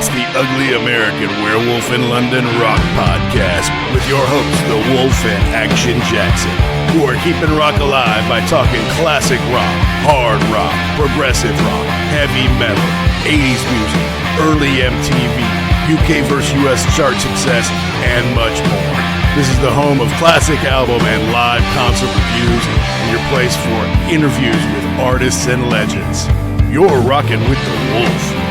It's the Ugly American Werewolf in London Rock Podcast with your hosts, the Wolf and Action Jackson, who are keeping rock alive by talking classic rock, hard rock, progressive rock, heavy metal, 80s music, early MTV, UK vs. US chart success, and much more. This is the home of classic album and live concert reviews and your place for interviews with artists and legends. You're rocking with the Wolf.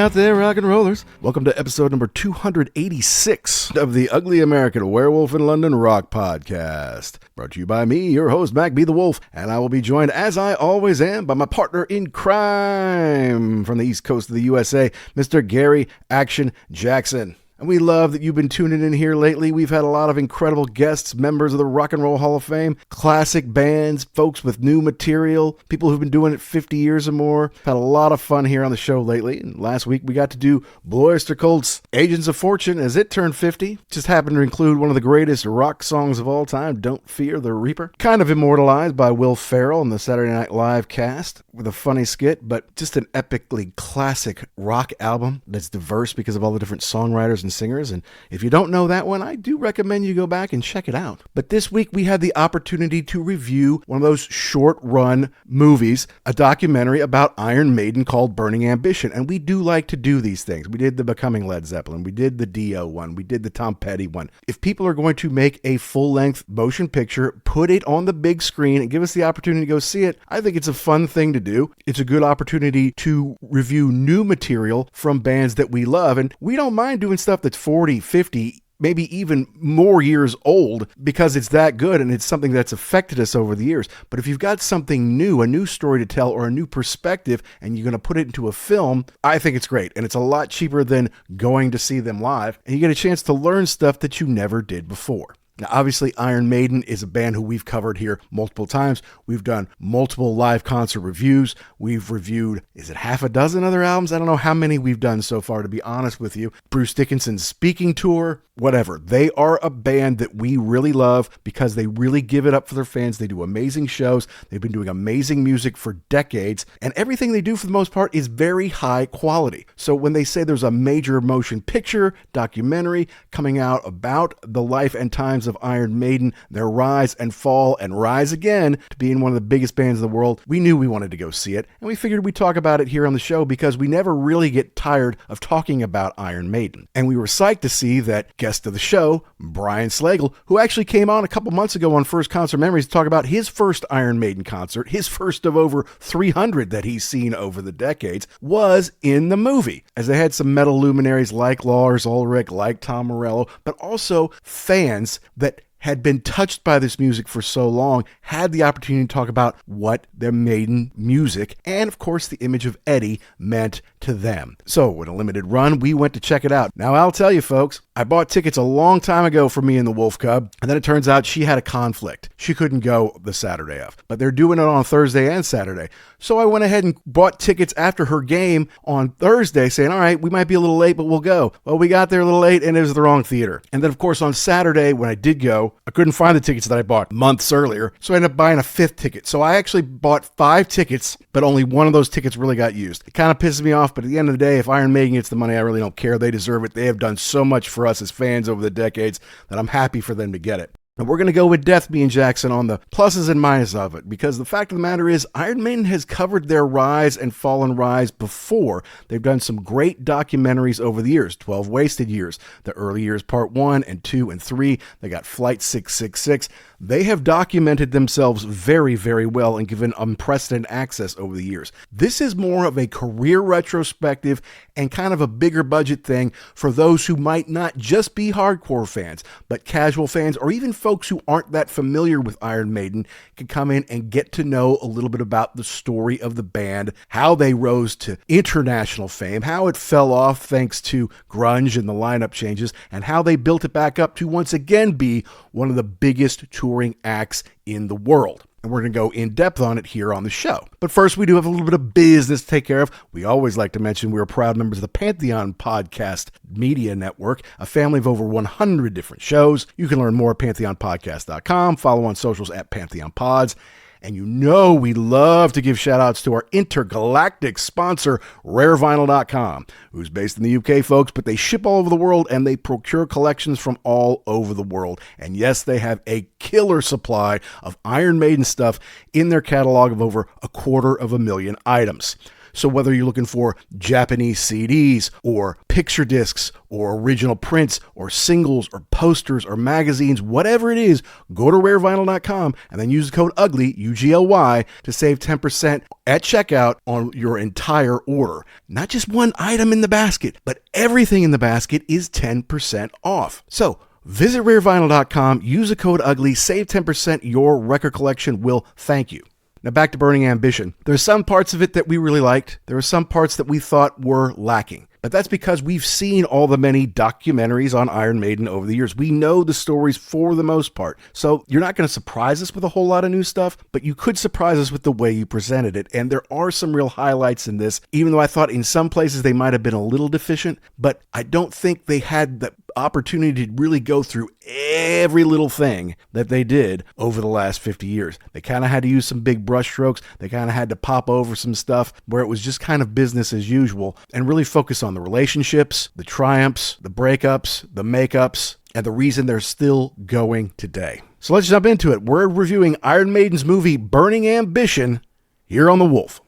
Out there, rock and rollers. Welcome to episode number 286 of the Ugly American Werewolf in London Rock Podcast. Brought to you by me, your host, Mac B. the Wolf, and I will be joined, as I always am, by my partner in crime from the East Coast of the USA, Mr. Gary Action Jackson. And we love that you've been tuning in here lately. We've had a lot of incredible guests, members of the Rock and Roll Hall of Fame, classic bands, folks with new material, people who've been doing it 50 years or more. Had a lot of fun here on the show lately. And last week we got to do Blue Oyster Cult's Agents of Fortune as it turned 50. Just happened to include one of the greatest rock songs of all time, Don't Fear the Reaper. Kind of immortalized by Will Ferrell in the Saturday Night Live cast with a funny skit, but just an epically classic rock album that's diverse because of all the different songwriters and singers. And if you don't know that one, I do recommend you go back and check it out. But this week we had the opportunity to review one of those short run movies, a documentary about Iron Maiden called Burning Ambition. And we do like to do these things. We did the Becoming Led Zeppelin. We did the Dio one. We did the Tom Petty one. If people are going to make a full-length motion picture, put it on the big screen and give us the opportunity to go see it, I think it's a fun thing to do. It's a good opportunity to review new material from bands that we love. And we don't mind doing stuff that's 40, 50, maybe even more years old because it's that good and it's something that's affected us over the years. But if you've got something new, a new story to tell or a new perspective, and you're going to put it into a film, I think it's great. And it's a lot cheaper than going to see them live. And you get a chance to learn stuff that you never did before. Now, obviously, Iron Maiden is a band who we've covered here multiple times. We've done multiple live concert reviews. We've reviewed, is it half a dozen other albums? I don't know how many we've done so far, to be honest with you. Bruce Dickinson's speaking tour, whatever. They are a band that we really love because they really give it up for their fans. They do amazing shows. They've been doing amazing music for decades, and everything they do for the most part is very high quality. So when they say there's a major motion picture, documentary coming out about the life and times of Iron Maiden, their rise and fall and rise again to being one of the biggest bands in the world, we knew we wanted to go see it, and we figured we'd talk about it here on the show because we never really get tired of talking about Iron Maiden. And we were psyched to see that guest of the show, Brian Slagle, who actually came on a couple months ago on First Concert Memories to talk about his first Iron Maiden concert, his first of over 300 that he's seen over the decades, was in the movie, as they had some metal luminaries like Lars Ulrich, like Tom Morello, but also fans that had been touched by this music for so long, had the opportunity to talk about what their Maiden music and, of course, the image of Eddie meant to them. So, with a limited run, we went to check it out. Now, I'll tell you, folks, I bought tickets a long time ago for me and the Wolf Cub, and then it turns out she had a conflict. She couldn't go the Saturday of, but they're doing it on Thursday and Saturday. So I went ahead and bought tickets after her game on Thursday, saying, all right, we might be a little late, but we'll go. Well, we got there a little late, and it was the wrong theater. And then, of course, on Saturday, when I did go, I couldn't find the tickets that I bought months earlier, so I ended up buying a fifth ticket. So I actually bought 5 tickets, but only one of those tickets really got used. It kind of pisses me off, but at the end of the day, if Iron Maiden gets the money, I really don't care. They deserve it. They have done so much for us as fans over the decades that I'm happy for them to get it. And we're going to go with Death, me and Jackson, on the pluses and minuses of it, because the fact of the matter is Iron Maiden has covered their rise and fall and rise before. They've done some great documentaries over the years, 12 Wasted Years, the early years part 1 and 2 and 3. They got Flight 666. They have documented themselves very, very well and given unprecedented access over the years. This is more of a career retrospective and kind of a bigger budget thing for those who might not just be hardcore fans, but casual fans or even folks who aren't that familiar with Iron Maiden can come in and get to know a little bit about the story of the band, how they rose to international fame, how it fell off thanks to grunge and the lineup changes, and how they built it back up to once again be one of the biggest touring acts in the world. and we're going to go in depth on it here on the show. But first, we do have a little bit of business to take care of. We always like to mention we're proud members of the Pantheon Podcast Media Network, a family of over 100 different shows. You can learn more at pantheonpodcast.com, follow on socials at Pantheon Pods. And you know we love to give shout-outs to our intergalactic sponsor, rarevinyl.com, who's based in the UK, folks, but they ship all over the world and they procure collections from all over the world. And yes, they have a killer supply of Iron Maiden stuff in their catalog of over 250,000 items. So whether you're looking for Japanese CDs or picture discs or original prints or singles or posters or magazines, whatever it is, go to rarevinyl.com and then use the code UGLY, UGLY, to save 10% at checkout on your entire order. Not just one item in the basket, but everything in the basket is 10% off. So visit rarevinyl.com, use the code UGLY, save 10%. Your record collection will thank you. Now back to Burning Ambition. There's some parts of it that we really liked. There are some parts that we thought were lacking. But that's because we've seen all the many documentaries on Iron Maiden over the years. We know the stories for the most part. So you're not going to surprise us with a whole lot of new stuff, but you could surprise us with the way you presented it. And there are some real highlights in this, even though I thought in some places they might have been a little deficient, but I don't think they had the opportunity to really go through every little thing that they did over the last 50 years. They kind of had to use some big brush strokes. They kind of had to pop over some stuff where it was just kind of business as usual and really focus on the relationships, the triumphs, the breakups, the makeups, and the reason they're still going today. So let's jump into it. We're reviewing Iron Maiden's movie Burning Ambition here on The Wolf.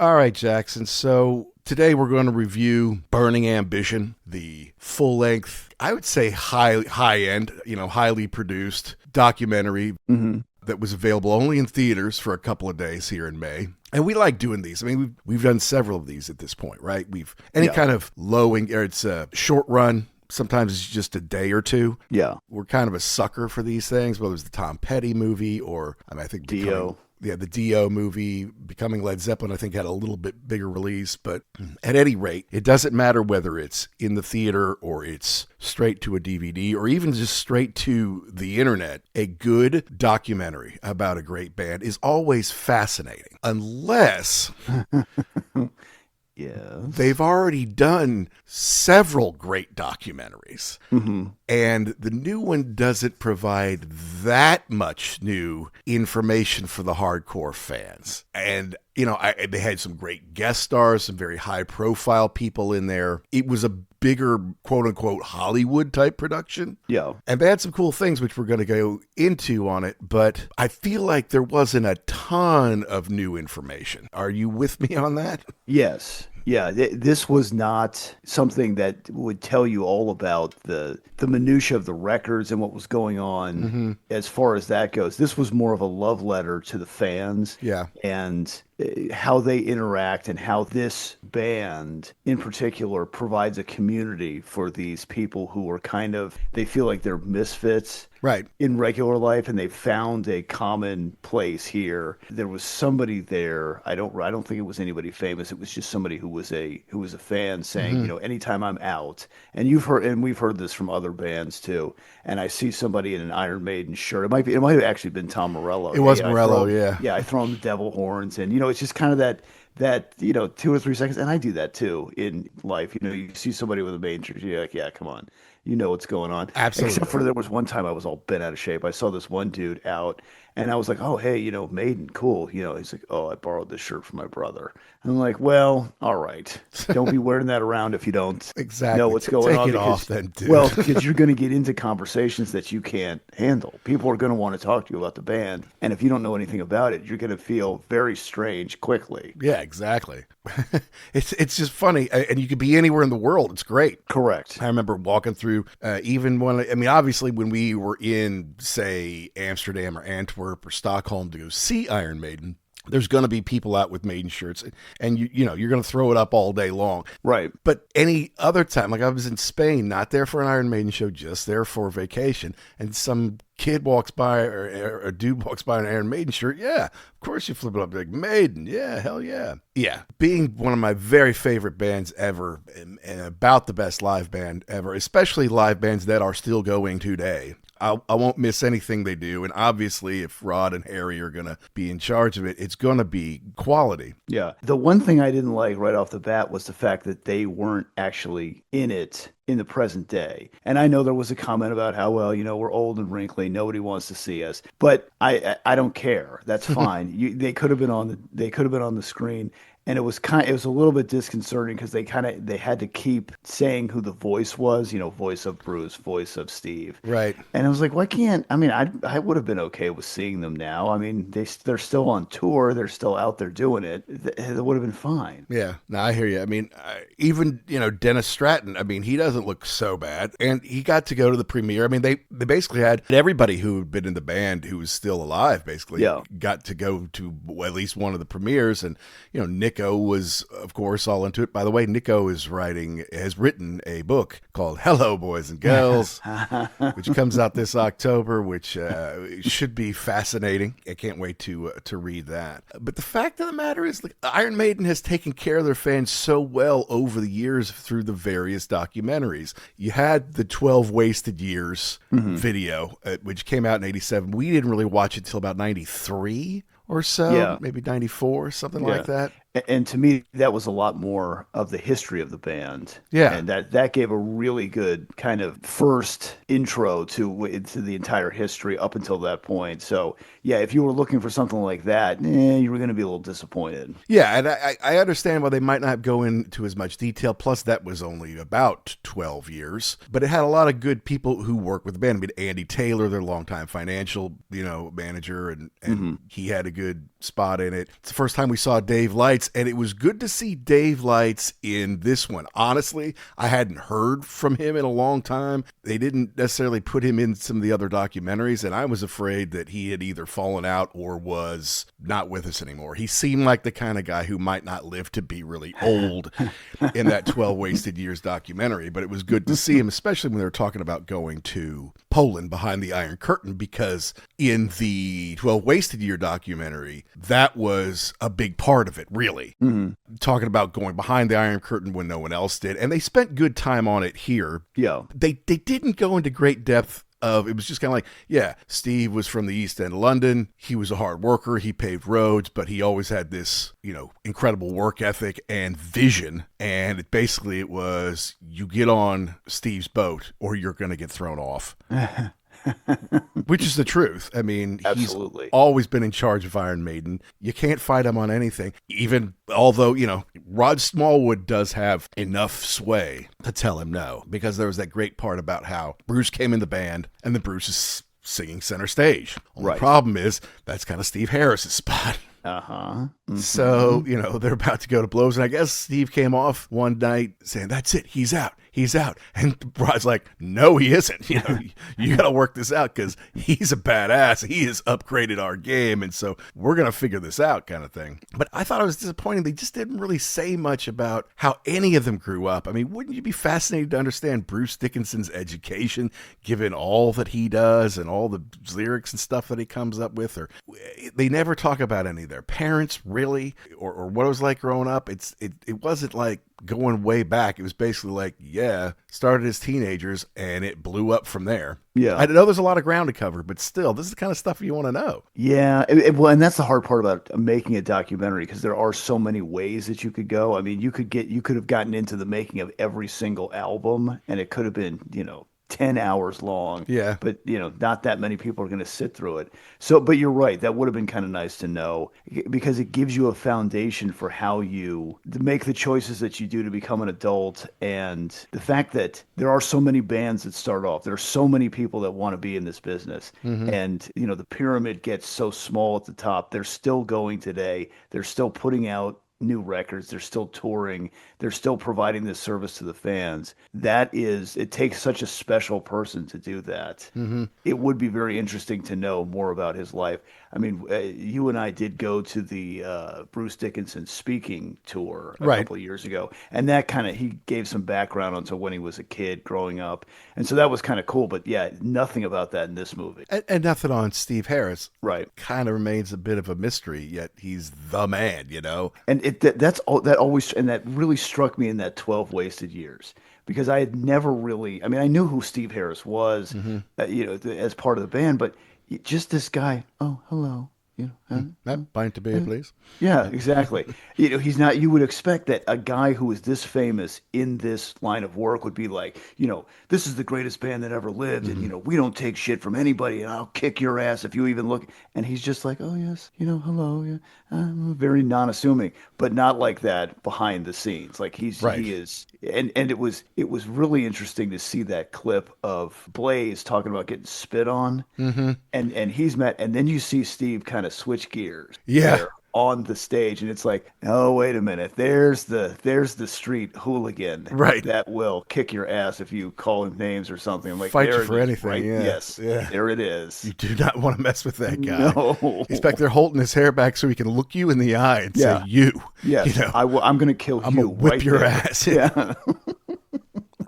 All right, Jackson. So today we're going to review Burning Ambition, the full-length, I would say high-end, highly produced documentary that was available only in theaters for a couple of days here in May. And we like doing these. I mean, we've done several of these at this point, right? Kind of it's a short run. Sometimes it's just a day or two. Yeah. We're kind of a sucker for these things, whether it's the Tom Petty movie or, I think Dio. The Dio movie, Becoming Led Zeppelin, I think had a little bit bigger release. But at any rate, it doesn't matter whether it's in the theater or it's straight to a DVD or even just straight to the internet. A good documentary about a great band is always fascinating, unless they've already done several great documentaries. And the new one doesn't provide that much new information for the hardcore fans. And, they had some great guest stars, some very high profile people in there. It was a bigger, quote unquote, Hollywood type production. Yeah. And they had some cool things, which we're going to go into on it. But I feel like there wasn't a ton of new information. Are you with me on that? Yes. Yeah, this was not something that would tell you all about the minutia of the records and what was going on as far as that goes. This was more of a love letter to the fans. Yeah. And how they interact and how this band in particular provides a community for these people who are they feel like they're misfits. Right. In regular life, and they found a common place here. There was somebody there. I don't think it was anybody famous. It was just somebody who was a fan saying, anytime I'm out, and we've heard this from other bands too. And I see somebody in an Iron Maiden shirt. It might have actually been Tom Morello. It was Morello, yeah. Yeah, I throw him the devil horns, and it's just kind of that 2 or 3 seconds, and I do that too in life. You see somebody with a Maiden shirt, you're like, yeah, come on. You know what's going on. Absolutely. Except for there was one time I was all bent out of shape. I saw this one dude out, and I was like, oh, hey, Maiden, cool. He's like, oh, I borrowed this shirt from my brother. And I'm like, well, all right. Don't be wearing that around if you don't know what's going on. Take it off then, dude. Well, because you're going to get into conversations that you can't handle. People are going to want to talk to you about the band, and if you don't know anything about it, you're going to feel very strange quickly. Yeah, exactly. It's just funny, and you could be anywhere in the world. It's great. Correct. I remember walking through, even obviously when we were in, say, Amsterdam or Antwerp or Stockholm to go see Iron Maiden, there's going to be people out with Maiden shirts, and you're going to throw it up all day long. Right. But any other time, like I was in Spain, not there for an Iron Maiden show, just there for vacation, and some kid walks by or a dude walks by in an Iron Maiden shirt, yeah, of course you flip it up like Maiden. Yeah, hell yeah. Yeah, being one of my very favorite bands ever and about the best live band ever, especially live bands that are still going today. I won't miss anything they do. And obviously, if Rod and Harry are going to be in charge of it, it's going to be quality. Yeah. The one thing I didn't like right off the bat was the fact that they weren't actually in it in the present day. And I know there was a comment about how, well, we're old and wrinkly. Nobody wants to see us. But I don't care. That's fine. They could have been on the screen. And it was a little bit disconcerting because they had to keep saying who the voice was, voice of Bruce, voice of Steve. Right. And I was like, I would have been okay with seeing them now. I mean, they're still on tour. They're still out there doing it. It would have been fine. Yeah. No, I hear you. I mean, even, Dennis Stratton, I mean, he doesn't look so bad. And he got to go to the premiere. I mean, they basically had everybody who had been in the band who was still alive, basically, got to go to at least one of the premieres. And, Nico was, of course, all into it. By the way, Nico has written a book called Hello, Boys and Girls, which comes out this October, which should be fascinating. I can't wait to read that. But the fact of the matter is, Iron Maiden has taken care of their fans so well over the years through the various documentaries. You had the 12 Wasted Years video, which came out in 87. We didn't really watch it till about 93 or so, maybe 94, something like that. And to me, that was a lot more of the history of the band. Yeah. And that gave a really good kind of first intro to the entire history up until that point. So, yeah, if you were looking for something like that, you were going to be a little disappointed. Yeah, and I understand why they might not go into as much detail. Plus, that was only about 12 years. But it had a lot of good people who work with the band. I mean, Andy Taylor, their longtime financial, manager, and he had a good spot in it. It's the first time we saw Dave Lights, and it was good to see Dave Lights in this one. Honestly, I hadn't heard from him in a long time. They didn't necessarily put him in some of the other documentaries, and I was afraid that he had either fallen out or was not with us anymore. He seemed like the kind of guy who might not live to be really old in that 12 Wasted Years documentary, but it was good to see him, especially when they were talking about going to Poland behind the Iron Curtain, because in the 12 Wasted Year documentary, that was a big part of it, really. Talking about going behind the Iron Curtain when no one else did. And they spent good time on it here. Yeah. They didn't go into great depth of, it was just kind of like, yeah, Steve was from the East End of London. He was a hard worker. He paved roads, but he always had this, incredible work ethic and vision. And it was, you get on Steve's boat or you're going to get thrown off. Which is the truth. I mean, absolutely. He's always been in charge of Iron Maiden. You can't fight him on anything, even although, Rod Smallwood does have enough sway to tell him no, because there was that great part about how Bruce came in the band and then Bruce is singing center stage. Right. The problem is that's kind of Steve Harris's spot. So, they're about to go to blows. And I guess Steve came off one night saying, that's it. He's out. And Rod's like, no, he isn't. You got to work this out because he's a badass. He has upgraded our game. And so we're going to figure this out kind of thing. But I thought it was disappointing. They just didn't really say much about how any of them grew up. I mean, wouldn't you be fascinated to understand Bruce Dickinson's education, given all that he does and all the lyrics and stuff that he comes up with? Or they never talk about any of their parents, really, or what it was like growing up. It wasn't like going way back. It was basically like, started as teenagers and it blew up from there. Yeah. I know there's a lot of ground to cover, but still, this is the kind of stuff you want to know. Yeah. Well, and that's the hard part about making a documentary, because there are so many ways that you could go. I mean, you could have gotten into the making of every single album, and it could have been, 10 hours long. Yeah. But, not that many people are going to sit through it. So, but you're right. That would have been kind of nice to know, because it gives you a foundation for how you make the choices that you do to become an adult. And the fact that there are so many bands that start off, there are so many people that want to be in this business. And, the pyramid gets so small at the top. They're still going today. They're still putting out new records. They're still touring. They're still providing this service to the fans. It takes such a special person to do that. It would be very interesting to know more about his life. I mean, you and I did go to the Bruce Dickinson speaking tour a Right. couple of years ago, and that kind of he gave some background onto when he was a kid growing up, and so that was kind of cool. But yeah, nothing about that in this movie. And nothing on Steve Harris. Right. Kind of remains a bit of a mystery, yet he's the man, And that's all that always, and that really struck me in that 12 Wasted Years, because I had never really, I mean, I knew who Steve Harris was, as part of the band, but just this guy, oh, hello. That pint to beer, please. Yeah, exactly. He's not, you would expect that a guy who is this famous in this line of work would be like, this is the greatest band that ever lived. And, we don't take shit from anybody, and I'll kick your ass if you even look. And he's just like, oh, yes, hello. Yeah. I'm very non-assuming, but not like that behind the scenes. Like he is. And it was really interesting to see that clip of Blaze talking about getting spit on. Mm-hmm. And he's met, and then you see Steve kind of switch gears. Yeah. There on the stage, and it's like, oh, wait a minute, there's the street hooligan, right, that will kick your ass if you call him names or something. I'm like, fight you for anything, right? Yeah. Yes, yeah. There it is. You do not want to mess with that guy. No. He's back there holding his hair back so he can look you in the eye and say, you. Yes, I'm going to kill you. I'm going to whip right your there. ass. Yeah.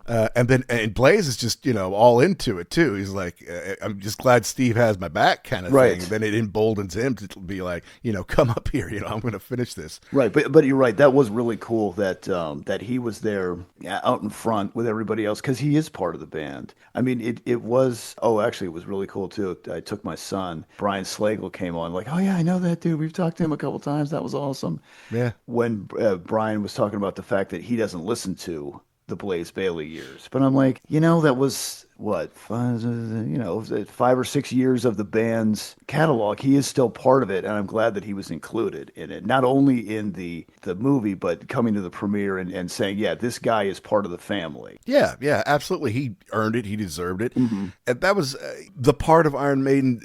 And Blaze is just, all into it too. He's like, I'm just glad Steve has my back kind of right. thing. Then it emboldens him to be like, come up here, I'm going to finish this. Right. But you're right. That was really cool that he was there out in front with everybody else, because he is part of the band. I mean, it was, actually, it was really cool too. I took my son, Brian Slagle came on, like, oh yeah, I know that dude. We've talked to him a couple times. That was awesome. Yeah. When Brian was talking about the fact that he doesn't listen to the Blaze Bayley years. But I'm like, that was what, 5 or 6 years of the band's catalog. He is still part of it, and I'm glad that he was included in it. Not only in the movie, but coming to the premiere and saying, yeah, this guy is part of the family. Yeah, absolutely. He earned it. He deserved it. Mm-hmm. And that was the part of Iron Maiden's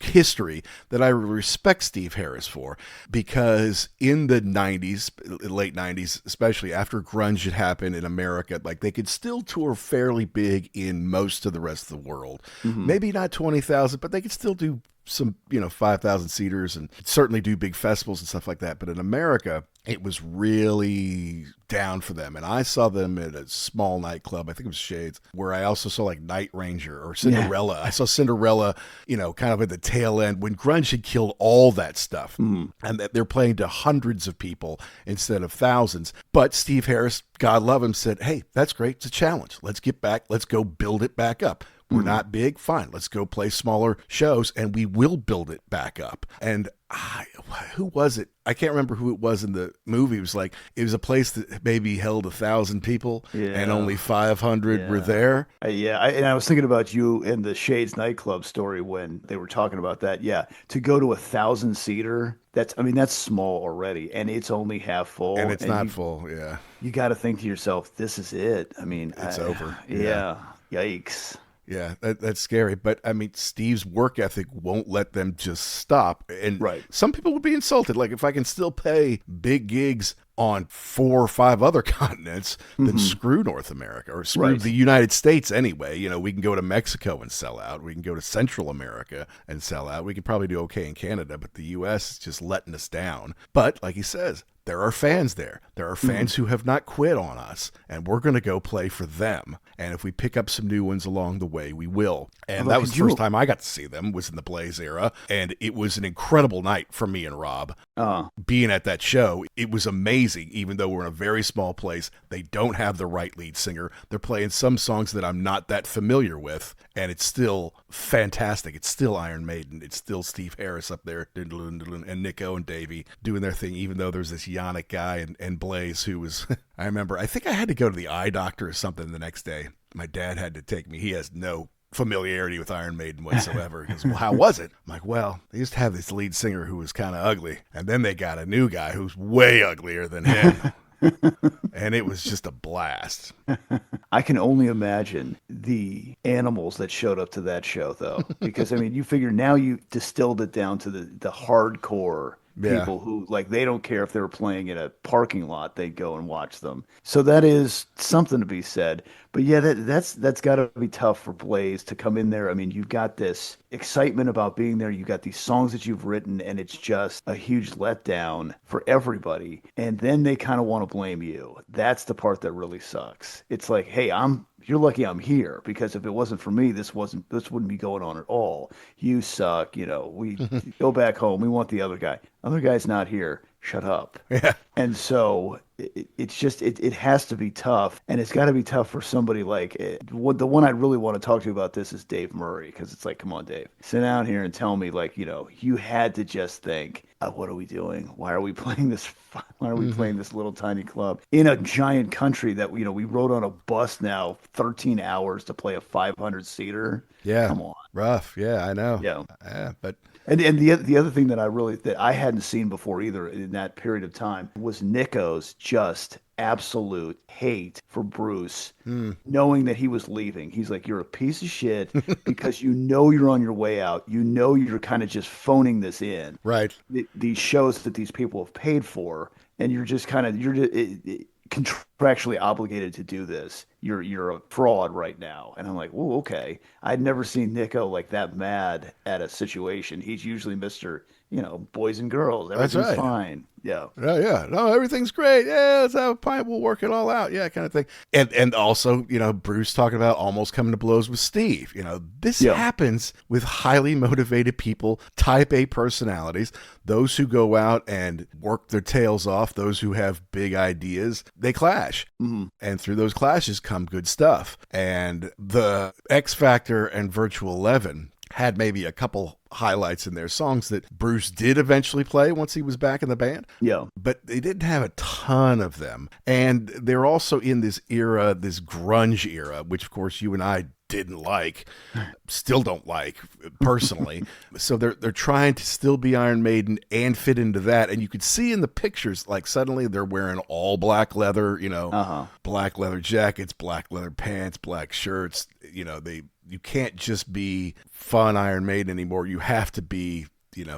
history that I respect Steve Harris for, because in the 90s, late 90s, especially after grunge had happened in America, like they could still tour fairly big in most of the rest of the world. Mm-hmm. Maybe not 20,000, but they could still do some, 5,000 seaters and certainly do big festivals and stuff like that. But in America, it was really down for them. And I saw them at a small nightclub, I think it was Shades, where I also saw like Night Ranger or Cinderella. Yeah. I saw Cinderella, kind of at the tail end when grunge had killed all that stuff. Mm. And that they're playing to hundreds of people instead of thousands. But Steve Harris, God love him, said, hey, that's great. It's a challenge. Let's get back. Let's go build it back up. We're not big. Fine. Let's go play smaller shows and we will build it back up. And who was it? I can't remember who it was in the movie. It was like, it was a place that maybe held 1,000 people and only 500 were there. And I was thinking about you in the Shades nightclub story when they were talking about that. Yeah. To go to 1,000 seater, that's small already. And it's only half full. And it's not full. Yeah. You got to think to yourself, this is it. I mean, it's over. Yeah. Yikes. Yeah, that's scary. But, I mean, Steve's work ethic won't let them just stop. And some people would be insulted. Like, if I can still pay big gigs on 4 or 5 other continents, then screw North America, or screw the United States anyway. We can go to Mexico and sell out. We can go to Central America and sell out. We can probably do okay in Canada, but the U.S. is just letting us down. But, like he says, there are fans there. There are fans who have not quit on us, and we're going to go play for them. And if we pick up some new ones along the way, we will. And that was the first time I got to see them, was in the Blaze era. And it was an incredible night for me and Rob. Being at that show, it was amazing, even though we're in a very small place. They don't have the right lead singer. They're playing some songs that I'm not that familiar with, and it's still fantastic. It's still Iron Maiden. It's still Steve Harris up there, and Nico and Davey doing their thing, even though there's this Yannick guy and Blaze who was, I remember, I think I had to go to the eye doctor or something the next day. My dad had to take me. He has no familiarity with Iron Maiden whatsoever. He goes, well, how was it? I'm like, well, they used to have this lead singer who was kind of ugly, and then they got a new guy who's way uglier than him. And it was just a blast. I can only imagine the animals that showed up to that show, though, because I mean, you figure now you distilled it down to the hardcore Yeah. people who like they don't care if they were playing in a parking lot, they'd go and watch them. So that is something to be said. But yeah, that's got to be tough for Blaze to come in there. I mean, you've got this excitement about being there. You got these songs that you've written, and it's just a huge letdown for everybody. And then they kind of want to blame you. That's the part that really sucks. It's like, hey, you're lucky I'm here, because if it wasn't for me, this wouldn't be going on at all. You suck, we go back home. We want the other guy. Other guy's not here. Shut up. Yeah. And so it's just it has to be tough, and it's got to be tough for somebody like the one I really want to talk to you about this is Dave Murray, because it's like, come on, Dave, sit down here and tell me, like, you had to just think, what are we doing? Why are we playing this? Why are we playing this little tiny club in a giant country that we rode on a bus now 13 hours to play a 500-seater? Yeah. Come on. Rough. Yeah, I know. Yeah. But And the other thing that I hadn't seen before either in that period of time was Nico's just absolute hate for Bruce, knowing that he was leaving. He's like, you're a piece of shit because you're on your way out. You're kind of just phoning this in. Right. These shows that these people have paid for, and you're just contractually obligated to do this. You're a fraud right now. And I'm like, oh, okay. I'd never seen Nico like that mad at a situation. He's usually Mr. Boys and girls. Everything's right. fine. Yeah. Yeah. No, everything's great. Yeah, let's have a pint. We'll work it all out. Yeah, kind of thing. And also, Bruce talking about almost coming to blows with Steve. This happens with highly motivated people, type A personalities, those who go out and work their tails off, those who have big ideas, they clash. Mm-hmm. And through those clashes come good stuff. And the X Factor and Virtual 11 had maybe a couple highlights in their songs that Bruce did eventually play once he was back in the band. Yeah. But they didn't have a ton of them. And they're also in this era, this grunge era, which of course you and I didn't like, still don't like personally. So they're trying to still be Iron Maiden and fit into that. And you could see in the pictures, like suddenly they're wearing all black leather, black leather jackets, black leather pants, black shirts. You can't just be fun Iron Maiden anymore. You have to be,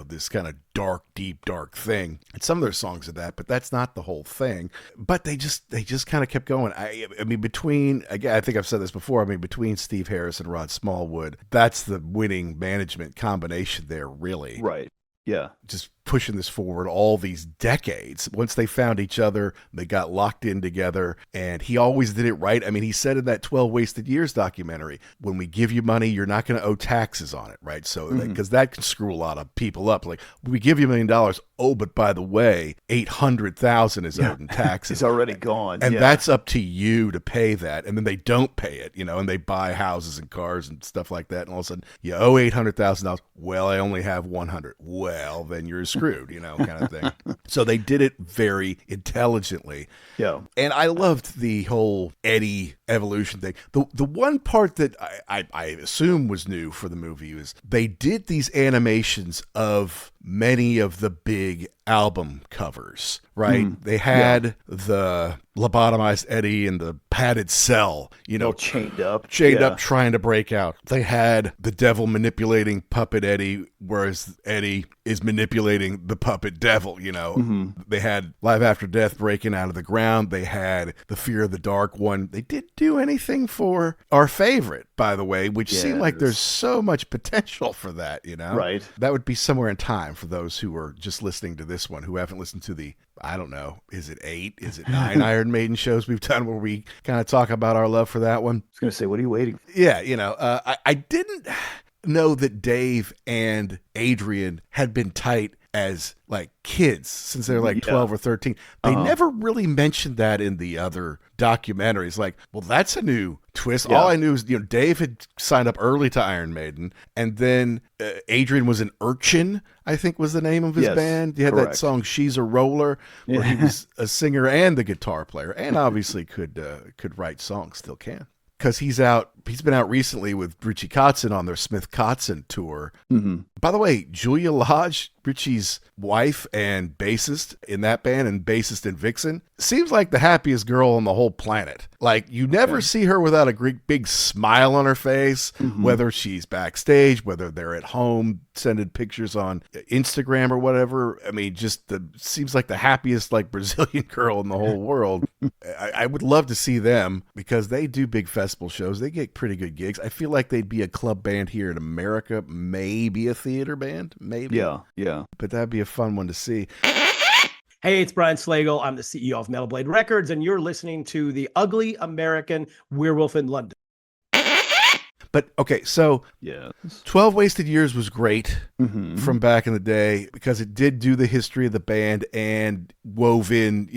this kind of dark, deep, dark thing. And some of their songs are that, but that's not the whole thing. But they just kind of kept going. I mean, I think I've said this before, between Steve Harris and Rod Smallwood, that's the winning management combination there, really. Right. Yeah. Just pushing this forward all these decades. Once they found each other, they got locked in together, and he always did it right. I mean, he said in that 12 Wasted Years documentary, when we give you money, you're not going to owe taxes on it, right? So, because that can screw a lot of people up. Like, we give you $1 million. Oh, but by the way, $800,000 is owed in taxes. It's already gone. And that's up to you to pay that. And then they don't pay it, and they buy houses and cars and stuff like that. And all of a sudden, you owe $800,000. Well, I only have 100. Well, then you're screwed, kind of thing. So they did it very intelligently. Yeah. And I loved the whole Eddie evolution thing. The one part that I assume was new for the movie was they did these animations of many of the big album covers, right? They had the lobotomized Eddie in the padded cell, all chained up trying to break out. They had the devil manipulating puppet Eddie, whereas Eddie is manipulating the puppet devil, They had Life After Death breaking out of the ground. They had the Fear of the Dark one. They didn't do anything for our favorite, by the way, which seemed like there's so much potential for that, Right. That would be somewhere in time for those who are just listening to this one, who haven't listened to the, I don't know, is it 8? Is it 9 Iron Maiden shows we've done where we kind of talk about our love for that one? I was going to say, what are you waiting for? Yeah, I didn't know that Dave and Adrian had been tight as like kids since they're like 12 or 13. They never really mentioned that in the other documentaries. Like, well, that's a new twist. All I knew is, Dave had signed up early to Iron Maiden, and then Adrian was an Urchin, I think was the name of his band. He had that song "She's a Roller," where he was a singer and the guitar player, and obviously could write songs, still can. Because he's been out recently with Richie Kotzen on their Smith Kotzen tour. By the way, Julia Lodge, Richie's wife and bassist in that band and bassist in Vixen, seems like the happiest girl on the whole planet. Like, you never see her without a great big smile on her face, whether she's backstage, whether they're at home sending pictures on Instagram or whatever. I mean, just seems like the happiest, like, Brazilian girl in the whole world. I would love to see them because they do big festival shows. They get pretty good gigs. I feel like they'd be a club band here in America, maybe a theater band, maybe. Yeah. But that'd be a fun one to see. Hey, it's Brian Slagle. I'm the CEO of Metal Blade Records, and you're listening to the Ugly American Werewolf in London. But, okay, so Yeah. 12 Wasted Years was great from back in the day because it did do the history of the band and wove in,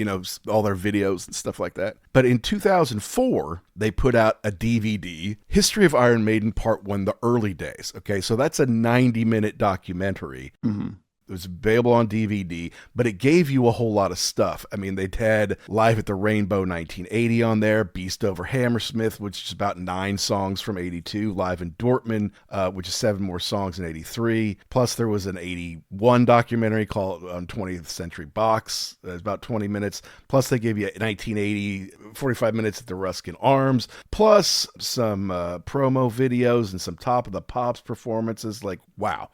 all their videos and stuff like that. But in 2004, they put out a DVD, History of Iron Maiden Part 1, The Early Days. Okay, so that's a 90-minute documentary. It was available on DVD, but it gave you a whole lot of stuff. I mean, they'd had Live at the Rainbow 1980 on there, Beast Over Hammersmith, which is about 9 songs from 82, Live in Dortmund, which is 7 more songs in 83. Plus, there was an 81 documentary called 20th Century Box. It was about 20 minutes. Plus, they gave you 1980, 45 minutes at the Ruskin Arms, plus some promo videos and some Top of the Pops performances. Like, wow.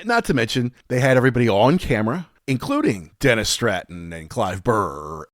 Not to mention, they had everybody on camera, including Dennis Stratton and Clive Burr,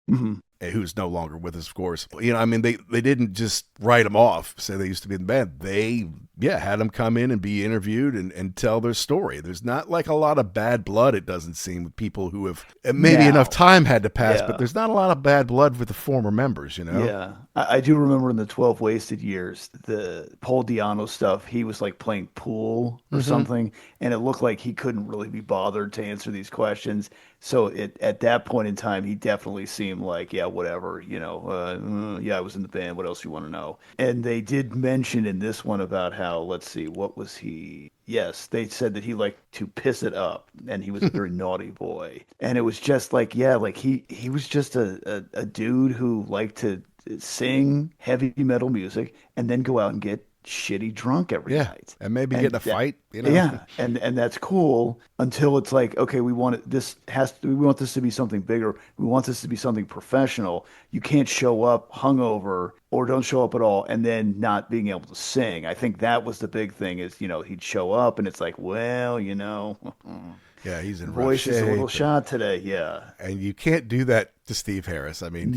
who's no longer with us, of course. I mean, they didn't just write them off, say they used to be in the band. They, had them come in and be interviewed and tell their story. There's not like a lot of bad blood, it doesn't seem, with people who have, maybe enough time had to pass, but there's not a lot of bad blood with the former members, Yeah. I do remember in the 12 Wasted Years, the Paul Di'Anno stuff, he was like playing pool or something, and it looked like he couldn't really be bothered to answer these questions. So at that point in time, he definitely seemed like, whatever, I was in the band. What else you want to know? And they did mention in this one about how, let's see, what was he? Yes, they said that he liked to piss it up, and he was a very naughty boy. And it was just like, he was just a dude who liked to sing heavy metal music and then go out and get shitty drunk every night and maybe get in a fight, Yeah, and that's cool until it's like, okay, we want this to be something bigger. We want this to be something professional. You can't show up hungover or don't show up at all and then not being able to sing. I think that was the big thing is, he'd show up and it's like, well, Yeah, he's in voice rough is a shape little shot today. Yeah, and you can't do that to Steve Harris. I mean,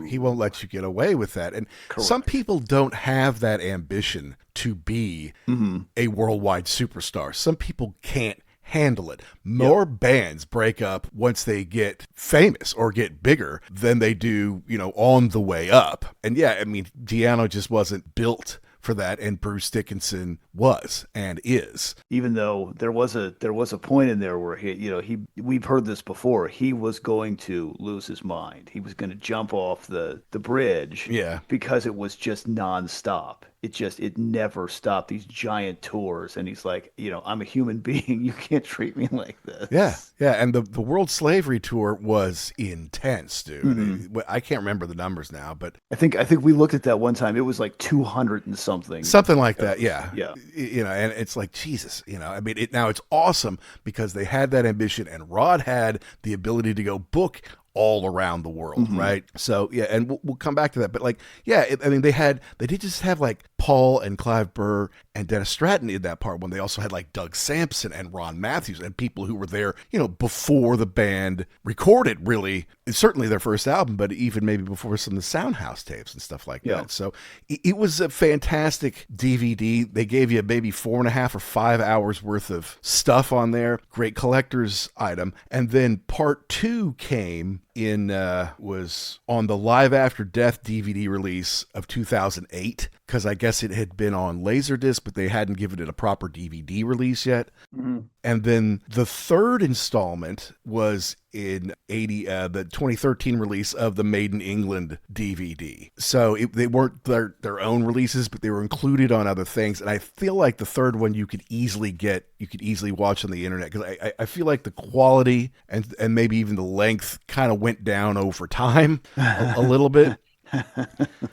he won't let you get away with that. And some people don't have that ambition to be a worldwide superstar. Some people can't handle it. More bands break up once they get famous or get bigger than they do, on the way up. And Di'Anno just wasn't built for that, and Bruce Dickinson was and is. Even though there was a point in there where we've heard this before, he was going to lose his mind. He was going to jump off the bridge, because it was just nonstop. It never stopped, these giant tours. And he's like, I'm a human being. You can't treat me like this. Yeah. And the World Slavery Tour was intense, dude. I can't remember the numbers now, but I think we looked at that one time. It was like 200 and something. Something like that. Yeah. Yeah. And it's like, Jesus, now it's awesome because they had that ambition and Rod had the ability to go book all around the world, right? So and we'll come back to that, but they did just have like Paul and Clive Burr and Dennis Stratton in that part when they also had like Doug Sampson and Ron Matthews and people who were there, before the band recorded really, certainly their first album, but even maybe before some of the Soundhouse tapes and stuff like that. So it was a fantastic DVD. They gave you maybe 4.5 or 5 hours worth of stuff on there. Great collector's item. And then part 2 came was on the Live After Death DVD release of 2008, because I guess it had been on Laserdisc, but they hadn't given it a proper DVD release yet. And then the third installment was in the 2013 release of the Maiden England DVD. So they weren't their own releases, but they were included on other things. And I feel like the third one you could easily watch on the internet, because I feel like the quality and maybe even the length kind of went down over time a little bit.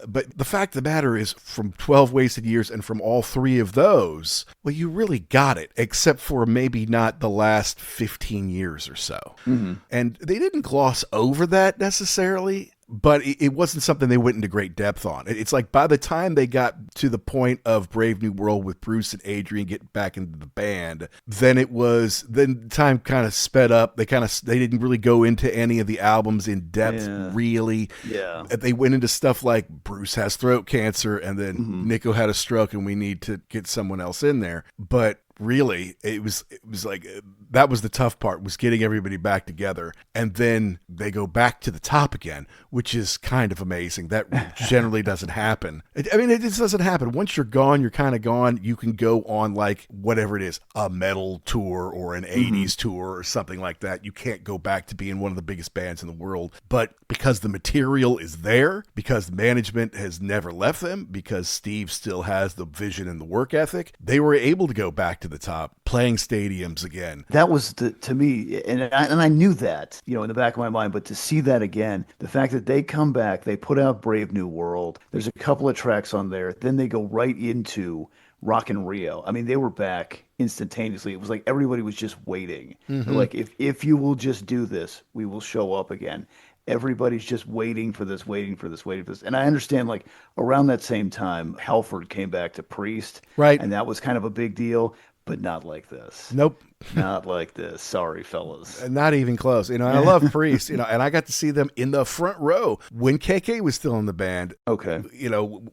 But the fact of the matter is, from 12 Wasted Years and from all three of those, well, you really got it, except for maybe not the last 15 years or so. And they didn't gloss over that necessarily, but it wasn't something they went into great depth on. It's like by the time they got to the point of Brave New World with Bruce and Adrian getting back into the band, then time kind of sped up. They didn't really go into any of the albums in depth, really. Yeah. They went into stuff like Bruce has throat cancer, and then Nico had a stroke, and we need to get someone else in there. But really, it was like that was the tough part, was getting everybody back together, and then they go back to the top again, which is kind of amazing. That generally doesn't happen. It just doesn't happen. Once you're gone, you're kind of gone. You can go on like whatever it is, a metal tour or an 80s tour or something like that. You can't go back to being one of the biggest bands in the world, but because the material is there, because the management has never left them, because Steve still has the vision and the work ethic, they were able to go back to the top, playing stadiums again. That was to me, and I knew that, in the back of my mind, but to see that again, the fact that they come back, they put out Brave New World, there's a couple of tracks on there, then they go right into Rock in Rio. I mean, they were back instantaneously. It was like everybody was just waiting. They're like, if you will just do this, we will show up again. Everybody's just waiting for this. And I understand, like, around that same time, Halford came back to Priest. Right. And that was kind of a big deal, but not like this. Nope. Not like this. Sorry, fellas. Not even close. I love Priest, and I got to see them in the front row when KK was still in the band. Okay.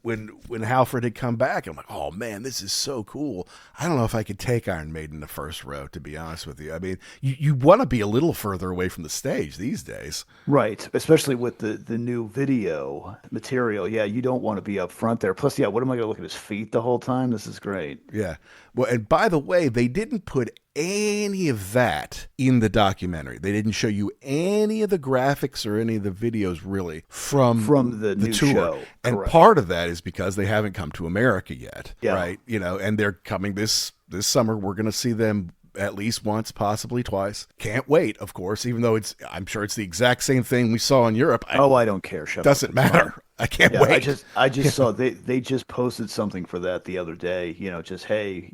When Halford had come back, I'm like, oh man, this is so cool. I don't know if I could take Iron Maiden in the first row, to be honest with you. I mean, you want to be a little further away from the stage these days. Right. Especially with the new video material. Yeah, you don't want to be up front there. Plus, what am I going to look at his feet the whole time? This is great. Yeah. Well, and by the way, they didn't put any of that in the documentary. They didn't show you any of the graphics or any of the videos really from the new tour. show. And Correct. part of that is because they haven't come to America yet, Yeah. right? And they're coming this summer. We're going to see them at least once, possibly twice. Can't wait, of course, even though I'm sure it's the exact same thing we saw in Europe. I don't care. Shut doesn't up. matter. I can't wait. I just saw they just posted something for that the other day. Just, hey,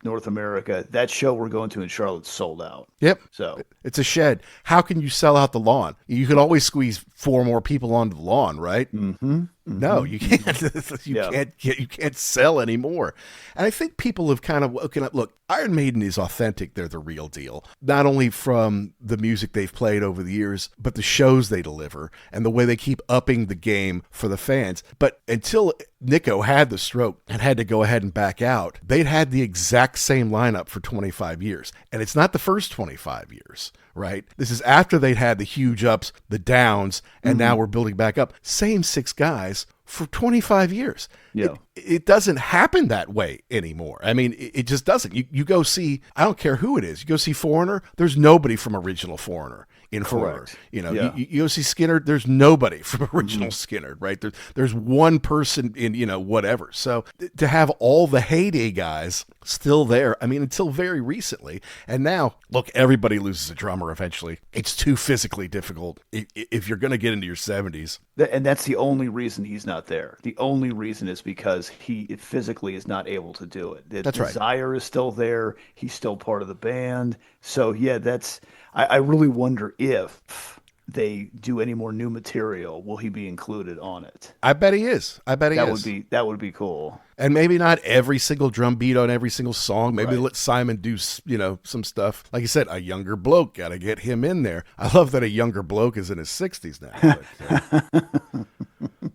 North America, that show we're going to in Charlotte sold out. Yep. So it's a shed. How can you sell out the lawn? You can always squeeze 4 more people onto the lawn, right? No, you can't. You can't sell anymore. And I think people have kind of woken up. Look, Iron Maiden is authentic. They're the real deal. Not only from the music they've played over the years, but the shows they deliver and the way they keep upping the game for the fans. But until Nico had the stroke and had to go ahead and back out, they'd had the exact same lineup for 25 years. And it's not the first 25 years, right? This is after they'd had the huge ups, the downs, and now we're building back up. Same 6 guys for 25 years. Yeah. It doesn't happen that way anymore. I mean, it just doesn't. You go see, I don't care who it is, you go see Foreigner, there's nobody from original Foreigner in Foreigner. You go see Skinner, there's nobody from original Skinner, right? There's one person in, whatever. So to have all the heyday guys still there, I mean, until very recently. And now, look, everybody loses a drummer eventually. It's too physically difficult if you're going to get into your 70s. And that's the only reason he's not there. The only reason is because he physically is not able to do it. The That's right. desire is still there. He's still part of the band. So, yeah, I really wonder if they do any more new material, will he be included on it? I bet he is. That would be cool. And maybe not every single drum beat on every single song. Maybe let Simon do, some stuff. Like you said, a younger bloke, got to get him in there. I love that a younger bloke is in his 60s now. But,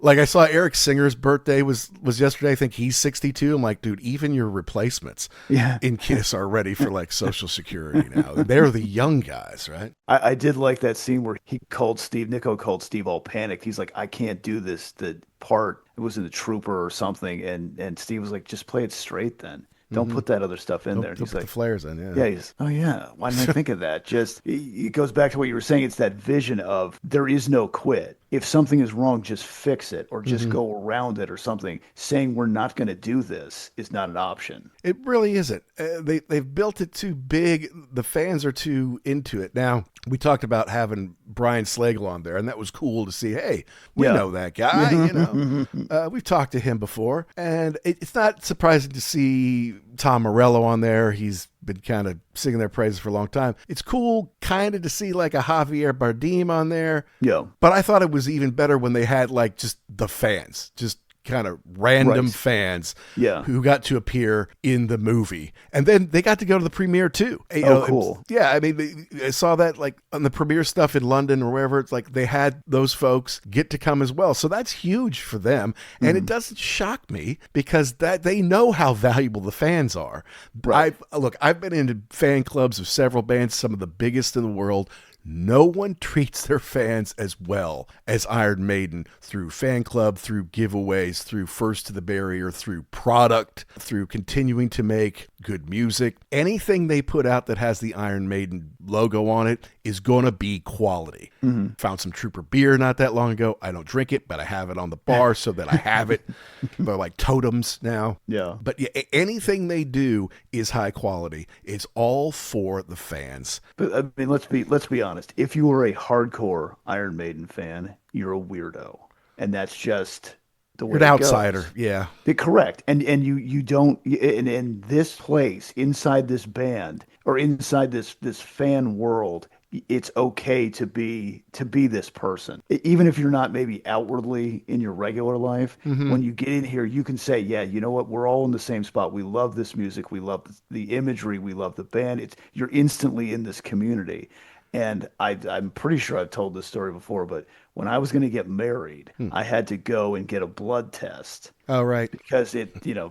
like I saw Eric Singer's birthday was yesterday. I think he's 62. I'm like, dude, even your replacements in Kiss are ready for like Social Security now. They're the young guys, right? I did like that scene where Nico called Steve all panicked. He's like, I can't do this. The part, it was in the Trooper or something. And Steve was like, just play it straight then. Don't put that other stuff in there. And Don't he's put like, the flares in, yeah. Yeah, he's, oh yeah, why didn't I think of that? Just, it goes back to what you were saying. It's that vision of there is no quit. if something is wrong, just fix it or just go around it or something. Saying we're not going to do this is not an option. It really isn't. They've built it too big. The fans are too into it. Now, we talked about having Brian Slagle on there, and that was cool to see. Hey, we know that guy. We've talked to him before, and it's not surprising to see Tom Morello on there. He's been kind of singing their praises for a long time. It's cool kind of to see like a Javier Bardem on there. Yeah. But I thought it was even better when they had like just the fans, just kind of random fans who got to appear in the movie. And then they got to go to the premiere too. Cool. Yeah, I mean, I saw that like on the premiere stuff in London or wherever. It's like they had those folks get to come as well. So that's huge for them. And it doesn't shock me because that they know how valuable the fans are. Right. I've been into fan clubs of several bands, some of the biggest in the world. No one treats their fans as well as Iron Maiden through fan club, through giveaways, through First to the Barrier, through product, through continuing to make good music. Anything they put out that has the Iron Maiden logo on it is going to be quality. Found some Trooper beer not that long ago. I don't drink it, but I have it on the bar so that I have it. They're like totems now. Yeah. But yeah, anything they do is high quality. It's all for the fans. But I mean, let's be honest. If you were a hardcore Iron Maiden fan, you're a weirdo, and that's just the way You're an it outsider. goes. Yeah. Correct. And you don't in this place, inside this band or inside this fan world, it's okay to be this person. Even if you're not maybe outwardly in your regular life, when you get in here, you can say, yeah, you know what? We're all in the same spot. We love this music. We love the imagery. We love the band. You're instantly in this community. And I'm pretty sure I've told this story before, but when I was going to get married, I had to go and get a blood test. Oh, right. Because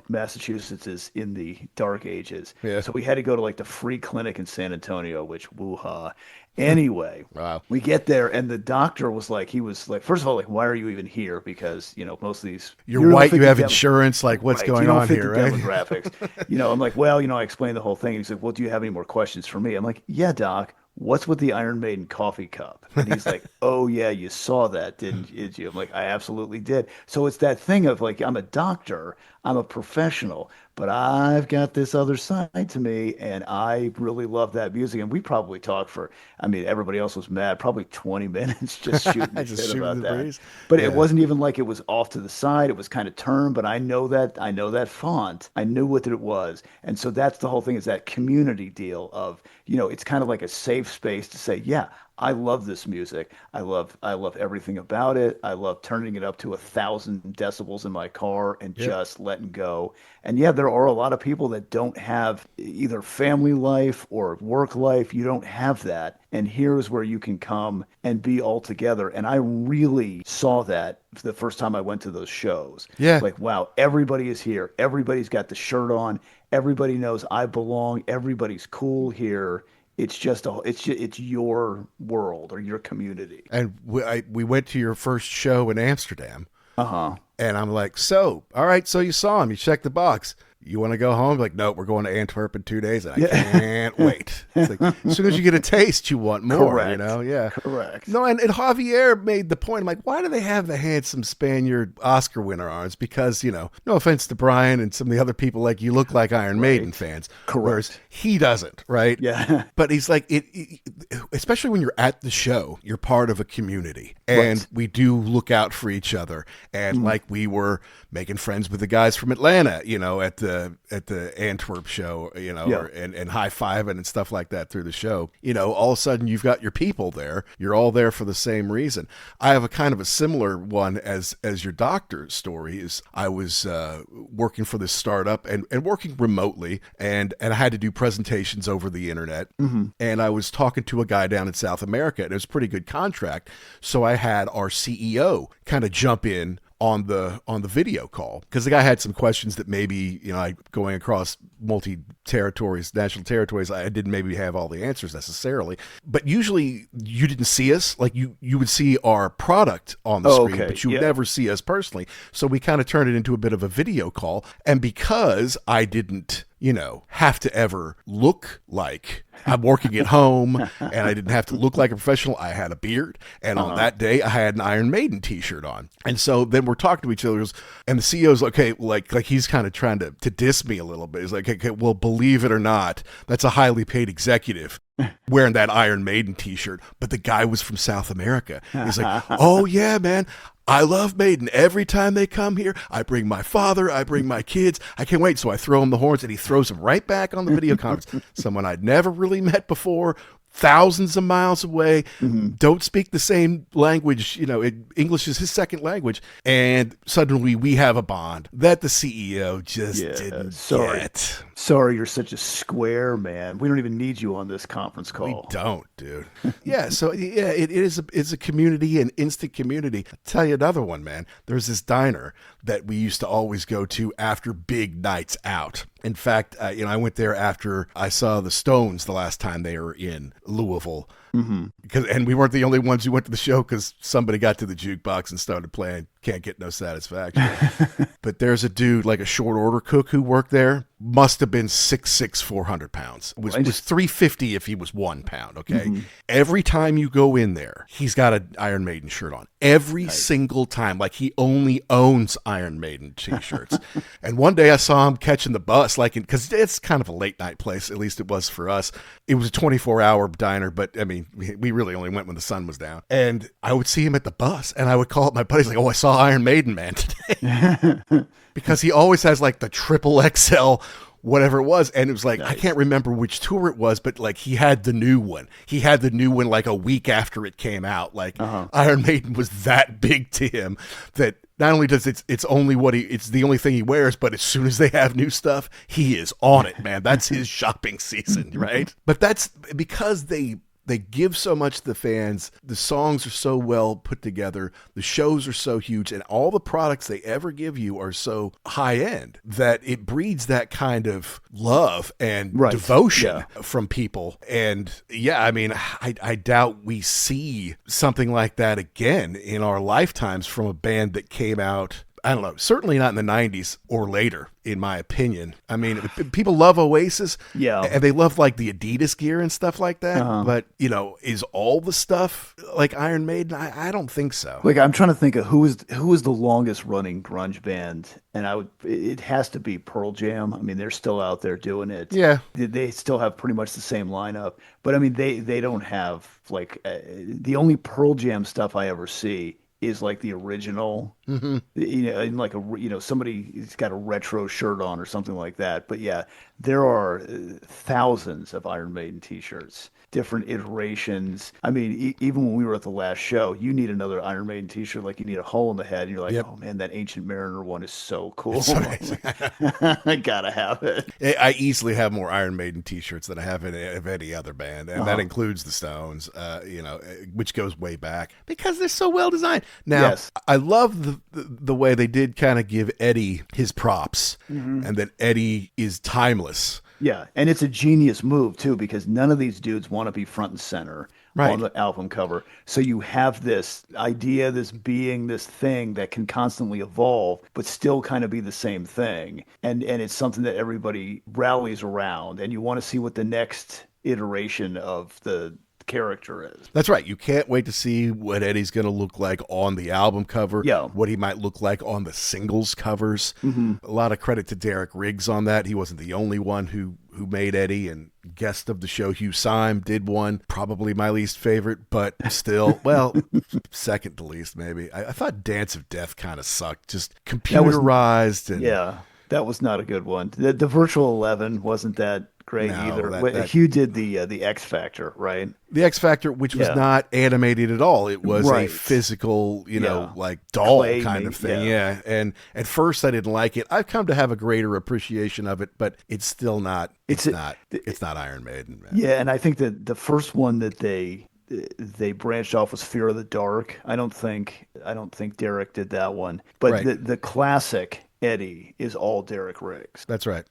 Massachusetts is in the dark ages. Yeah. So we had to go to like the free clinic in San Antonio, which woo-ha. Anyway, Wow. We get there and the doctor was like, first of all, like, why are you even here? Because, most of these. You're white, you have insurance, like what's going on here, right? Demographics. I'm like, well, I explained the whole thing. He's like, well, do you have any more questions for me? I'm like, yeah, doc. What's with the Iron Maiden coffee cup? And he's like, oh, yeah, you saw that, didn't you? I'm like, I absolutely did. So it's that thing of like, I'm a doctor, I'm a professional, but I've got this other side to me, and I really love that music. And we probably talked everybody else was mad, probably 20 minutes just shooting the shit about that. Breeze. But it wasn't even like it was off to the side. It was kind of turned, but I know that font. I knew what it was. And so that's the whole thing, is that community deal of, it's kind of like a safe space to say, yeah, I love this music. I love everything about it. I love turning it up to 1,000 decibels in my car and just letting go. And yeah, there are a lot of people that don't have either family life or work life. You don't have that. And here's where you can come and be all together. And I really saw that the first time I went to those shows. Yeah. Like, wow, everybody is here. Everybody's got the shirt on. Everybody knows I belong. Everybody's cool here. It's just it's your world or your community. And we went to your first show in Amsterdam. Uh-huh. And I'm like, all right, so you saw him. You checked the box. You want to go home? Like, no, we're going to Antwerp in 2 days, and I can't wait. It's like, as soon as you get a taste, you want more, Correct. Yeah. Correct. No, and Javier made the point. I'm like, why do they have the handsome Spaniard Oscar winner arms? Because, no offense to Brian and some of the other people, like, you look like Iron Maiden fans. Correct. Whereas he doesn't, right? Yeah. But he's like, especially when you're at the show, you're part of a community. And we do look out for each other. And like we were making friends with the guys from Atlanta, at the Antwerp show, and high-fiving and stuff like that through the show. All of a sudden you've got your people there. You're all there for the same reason. I have a kind of a similar one as your doctor's story. Is I was working for this startup and working remotely, and I had to do presentations over the internet. And I was talking to a guy down in South America, and it was a pretty good contract. So I had our CEO kind of jump in on the video call, because the guy had some questions that maybe, going across national territories, I didn't maybe have all the answers necessarily. But usually you didn't see us. Like you would see our product on the screen, but you would never see us personally. So we kind of turned it into a bit of a video call. And because I didn't have to ever look like I'm working at home, and I didn't have to look like a professional. I had a beard, and on that day, I had an Iron Maiden t-shirt on. And so then we're talking to each other, and the CEO's like, okay, like he's kind of trying to diss me a little bit. He's like, okay, well, believe it or not, that's a highly paid executive wearing that Iron Maiden t-shirt, but the guy was from South America. He's like, oh yeah, man, I love Maiden. Every time they come here, I bring my father, I bring my kids. I can't wait. So I throw him the horns, and he throws them right back on the video conference. Someone I'd never really met before, thousands of miles away, don't speak the same language. English is his second language. And suddenly we have a bond that the CEO just didn't get. Sorry, you're such a square, man. We don't even need you on this conference call. We don't, dude. It's a community, an instant community. I'll tell you another one, man. There's this diner that we used to always go to after big nights out. In fact, I went there after I saw the Stones the last time they were in Louisville. And we weren't the only ones who went to the show because somebody got to the jukebox and started playing Can't Get No Satisfaction. But there's a dude, like a short order cook who worked there, must have been 6'6", 400 pounds. It was 350 if he was 1 pound, okay? Every time you go in there, he's got an Iron Maiden shirt on. Every single time. Like he only owns Iron Maiden t-shirts. And one day I saw him catching the bus, because it's kind of a late night place, at least it was for us. It was a 24-hour diner, but I mean, we really only went when the sun was down. And I would see him at the bus, and I would call up my buddies like, oh, I saw Iron Maiden, man, today. Because he always has like the triple XL, whatever it was. And it was like, I can't remember which tour it was, but like he had the new one. He had the new one like a week after it came out. Like Iron Maiden was that big to him that not only does it's the only thing he wears, but as soon as they have new stuff, he is on it, man. That's his shopping season, right? But that's because they give so much to the fans. The songs are so well put together. The shows are so huge, and all the products they ever give you are so high end that it breeds that kind of love and devotion from people. And I mean, I doubt we see something like that again in our lifetimes from a band that came out, I don't know, certainly not in the 90s or later, in my opinion. I mean, people love Oasis. Yeah. And they love like the Adidas gear and stuff like that. But, is all the stuff like Iron Maiden? I don't think so. Like, I'm trying to think of who is the longest running grunge band. And it has to be Pearl Jam. I mean, they're still out there doing it. Yeah. They still have pretty much the same lineup. But I mean, they don't have the only Pearl Jam stuff I ever see is like the original, in like somebody's got a retro shirt on or something like that. But yeah, there are thousands of Iron Maiden t-shirts, different iterations. I mean, even when we were at the last show, you need another Iron Maiden t-shirt, like you need a hole in the head. And you're like, oh man, that Ancient Mariner one is so cool. It's amazing. I gotta have it. I easily have more Iron Maiden t-shirts than I have of any other band. And that includes the Stones, which goes way back because they're so well designed. Now, I love the way they did kind of give Eddie his props, and that Eddie is timeless. Yeah, and it's a genius move, too, because none of these dudes want to be front and center on the album cover. So you have this idea, this being, this thing that can constantly evolve, but still kind of be the same thing. And it's something that everybody rallies around, and you want to see what the next iteration of the character is. That's right. You can't wait to see what Eddie's going to look like on the album cover, what he might look like on the singles covers. A lot of credit to Derek Riggs on that. He wasn't the only one who made Eddie, and guest of the show Hugh Syme did one. Probably my least favorite, but still, well, second to least maybe. I thought Dance of Death kind of sucked. Just computerized. That was not a good one. The Virtual 11 wasn't that great either. Hugh did the X Factor, right? The X Factor, which was not animated at all. It was a physical, like doll clay kind of thing. Yeah. And at first I didn't like it. I've come to have a greater appreciation of it, but it's still not. It's not Iron Maiden, man. Yeah, and I think that the first one that they branched off was Fear of the Dark. I don't think Derek did that one, but the classic Eddie is all Derek Riggs. That's right.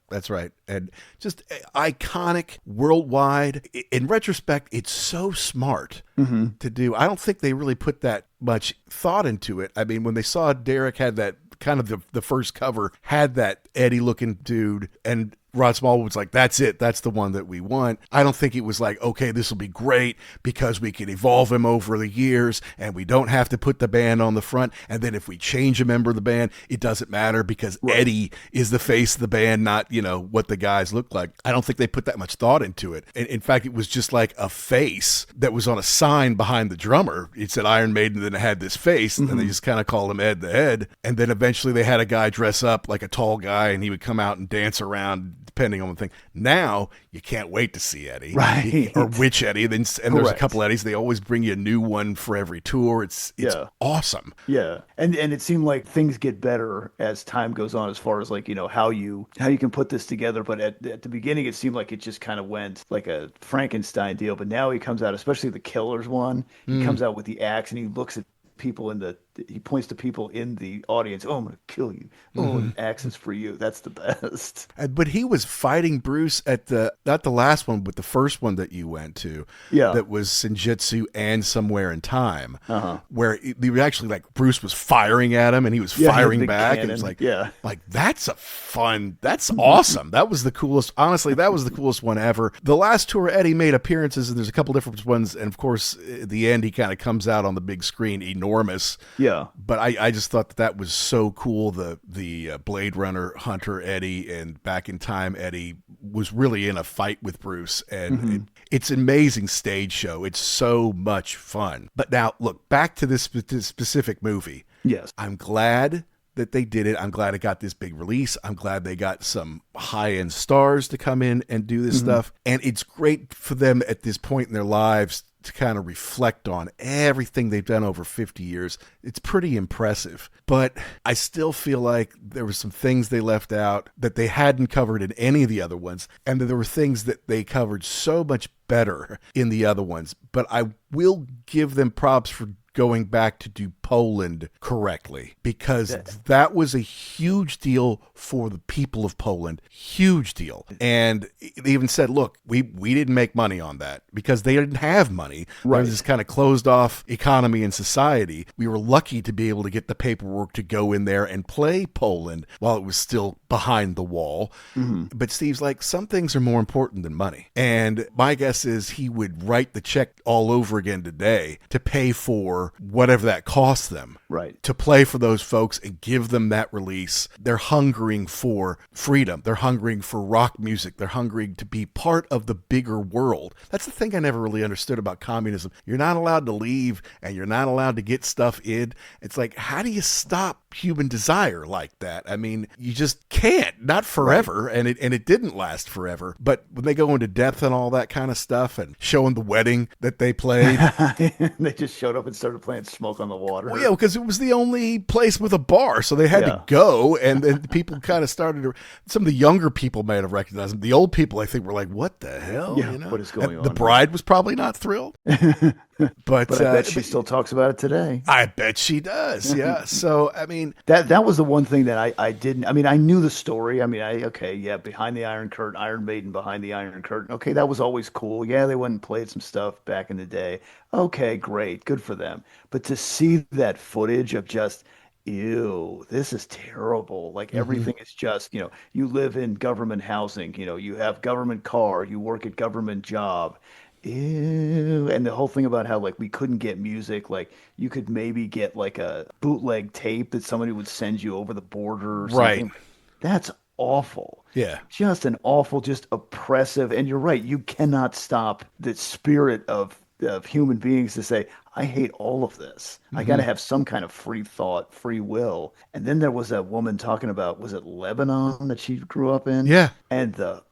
And just iconic worldwide. In retrospect, it's so smart to do. I don't think they really put that much thought into it. I mean, when they saw Derek had that kind of the first cover had that Eddie looking dude, and Rod Smallwood was like, that's it. That's the one that we want. I don't think it was like, okay, this will be great because we can evolve him over the years and we don't have to put the band on the front. And then if we change a member of the band, it doesn't matter because Eddie is the face of the band, not, what the guys look like. I don't think they put that much thought into it. In fact, it was just like a face that was on a sign behind the drummer. It said Iron Maiden, then it had this face, and they just kind of called him Ed the Head. And then eventually they had a guy dress up like a tall guy, and he would come out and dance around depending on the thing. Now you can't wait to see Eddie, right? Or which Eddie. And there's a couple Eddies. They always bring you a new one for every tour. It's awesome. Yeah, and it seemed like things get better as time goes on, as far as like how you can put this together. But at the beginning, it seemed like it just kind of went like a Frankenstein deal. But now he comes out, especially the Killers one. He comes out with the axe and he looks at people he points to people in the audience. Oh, I'm going to kill you. Oh, an axe is for you. That's the best. But he was fighting Bruce at not the last one, but the first one that you went to. Yeah. That was Senjutsu and Somewhere in Time. Where they were actually like Bruce was firing at him and he was firing back. Cannon. And it was like, that's awesome. That was the coolest. Honestly, that was the coolest one ever. The last tour, Eddie made appearances and there's a couple different ones. And of course, at the end, he kind of comes out on the big screen, enormous. Yeah. But I just thought that was so cool. The Blade Runner Hunter Eddie and Back in Time Eddie was really in a fight with Bruce. And it's an amazing stage show. It's so much fun. But now, look, back to this specific movie. Yes. I'm glad that they did it. I'm glad it got this big release. I'm glad they got some high-end stars to come in and do this stuff. And it's great for them at this point in their lives to kind of reflect on everything they've done over 50 years. It's pretty impressive. But I still feel like there were some things they left out that they hadn't covered in any of the other ones, and that there were things that they covered so much better in the other ones. But I will give them props for going back to do Poland correctly, because that was a huge deal for the people of Poland. Huge deal. And they even said, look, we didn't make money on that because they didn't have money. Right. There was this kind of closed off economy and society. We were lucky to be able to get the paperwork to go in there and play Poland while it was still behind the wall. But Steve's like, some things are more important than money. And my guess is he would write the check all over again today to pay for whatever that costs them. Right. To play for those folks and give them that release. They're hungering for freedom. They're hungering for rock music. They're hungering to be part of the bigger world. That's the thing I never really understood about communism. You're not allowed to leave and you're not allowed to get stuff in. It's like, how do you stop human desire like that? I mean, you just can't. Not forever. Right. And it didn't last forever. But when they go into depth and all that kind of stuff and showing the wedding that they played. They just showed up and started playing Smoke on the Water. Well, yeah, because it was the only place with a bar, so they had to go, and then people kind of started to, some of the younger people may have recognized them. The old people, I think, were like, what the hell? Yeah, what is going on? The bride was probably not thrilled. But I bet she still talks about it today. I bet she does, yeah. So, I mean... That was the one thing that I didn't... I mean, I knew the story. I mean, Behind the Iron Curtain, Iron Maiden Behind the Iron Curtain. Okay, that was always cool. Yeah, they went and played some stuff back in the day. Okay, great. Good for them. But to see that footage of just... Ew, this is terrible. Like everything is just, you live in government housing, you have government car, you work at government job. Ew. And the whole thing about how like we couldn't get music, like you could maybe get like a bootleg tape that somebody would send you over the border or something. Right. That's awful. Yeah. Just an awful, just oppressive. And you're right, you cannot stop the spirit of human beings to say, I hate all of this. I got to have some kind of free thought, free will. And then there was that woman talking about, was it Lebanon that she grew up in? Yeah. And the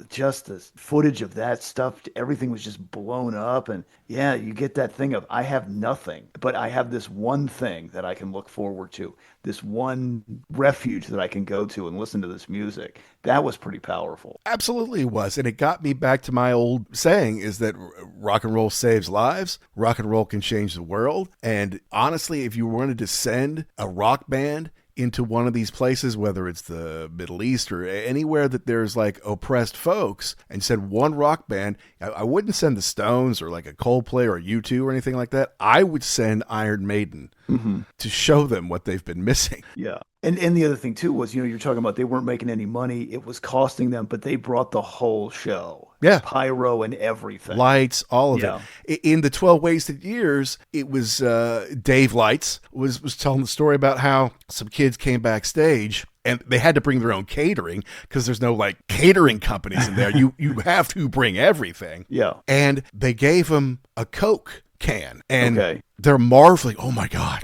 footage of that stuff, everything was just blown up. And yeah, you get that thing of, I have nothing, but I have this one thing that I can look forward to, this one refuge that I can go to and listen to this music. That was pretty powerful. Absolutely it was. And it got me back to my old saying is that rock and roll saves lives. Rock and roll can change the world. And honestly, if you wanted to send a rock band into one of these places, whether it's the Middle East or anywhere that there's like oppressed folks, and send one rock band, I wouldn't send the Stones or like a Coldplay or a U2 or anything like that. I would send Iron Maiden to show them what they've been missing. Yeah. And the other thing too was, you're talking about they weren't making any money. It was costing them, but they brought the whole show. Yeah. Pyro and everything. Lights, all of it. In the 12 Wasted Years, it was Dave Lights was telling the story about how some kids came backstage and they had to bring their own catering because there's no like catering companies in there. You have to bring everything. Yeah. And they gave them a Coke can. And they're marveling, oh my God,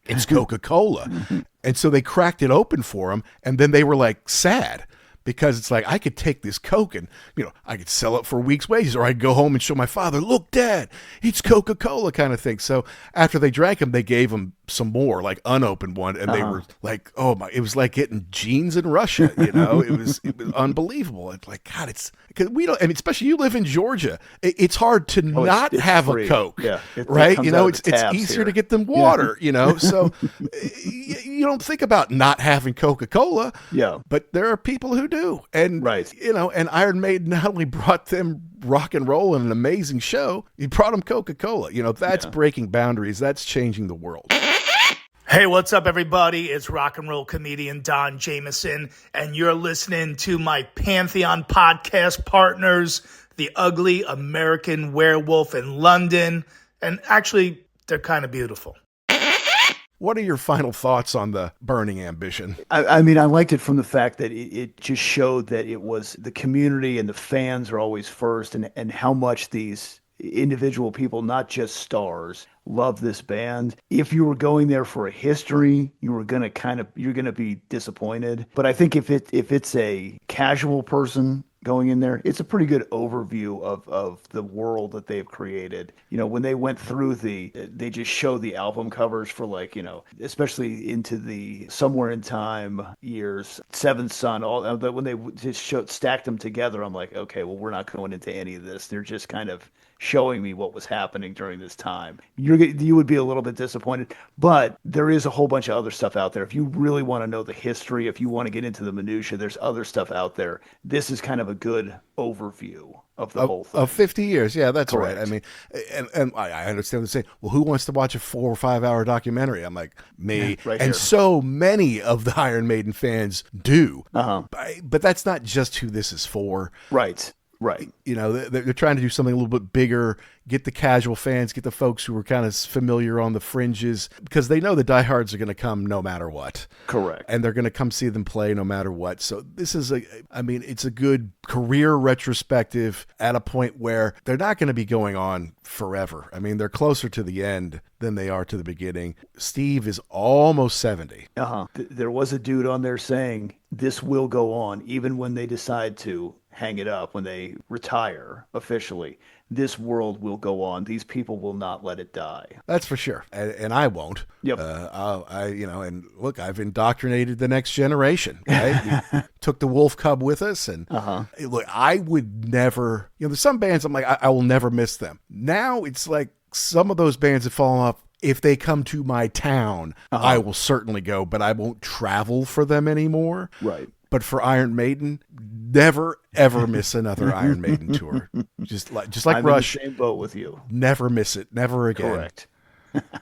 it's Coca-Cola. And so they cracked it open for them, and then they were like sad because it's like, I could take this Coke and, I could sell it for a week's wages, or I'd go home and show my father, look, Dad, it's Coca-Cola kind of thing. So after they drank them, they gave them some more, like unopened one, and they were like, oh my, it was like getting jeans in Russia, it was unbelievable. It's like, God, because we don't, especially you live in Georgia, it's hard to not have free. A Coke, right? It's easier to get them water, so you don't think about not having Coca-Cola, but there are people who do, and and Iron Maiden not only brought them rock and roll and an amazing show, he brought them Coca-Cola. That's breaking boundaries. That's changing the world. Hey, what's up, everybody? It's rock and roll comedian Don Jameson, and you're listening to my Pantheon podcast partners, the Ugly American Werewolf in London, and actually, they're kind of beautiful. What are your final thoughts on the Burning Ambition? I mean, I liked it from the fact that it just showed that it was the community and the fans are always first, and how much these individual people, not just stars, love this band. If you were going there for a history, you're going to be disappointed. But I think if it's a casual person going in there, it's a pretty good overview of the world that they've created. When they went through they just showed the album covers for especially into the Somewhere in Time years, Seventh Son, all that, when they just stacked them together, I'm like, okay, well, we're not going into any of this. They're just kind of showing me what was happening during this time. You would be a little bit disappointed, but there is a whole bunch of other stuff out there. If you really want to know the history, if you want to get into the minutia, there's other stuff out there. This is kind of a good overview of the whole thing. Of 50 years. Yeah, that's correct. Right. I mean, and I understand the saying, well, who wants to watch a 4 or 5 hour documentary? I'm like, me. Right and here. So many of the Iron Maiden fans do. But that's not just who this is for. Right. Right. They're trying to do something a little bit bigger, get the casual fans, get the folks who are kind of familiar on the fringes, because they know the diehards are going to come no matter what. Correct. And they're going to come see them play no matter what. So this is it's a good career retrospective at a point where they're not going to be going on forever. I mean, they're closer to the end than they are to the beginning. Steve is almost 70. There was a dude on there saying this will go on even when they decide to hang it up, when they retire officially. This world will go on. These people will not let it die. That's for sure. And I won't. Yep. And look, I've indoctrinated the next generation, right? We took the Wolf Cub with us, and look, I would never, there's some bands I'm like, I will never miss them. Now it's like some of those bands have fallen off. If they come to my town, I will certainly go, but I won't travel for them anymore. Right. But for Iron Maiden, never ever miss another Iron Maiden tour. Just like I'm Rush. in the same boat with you. Never miss it. Never again. Correct.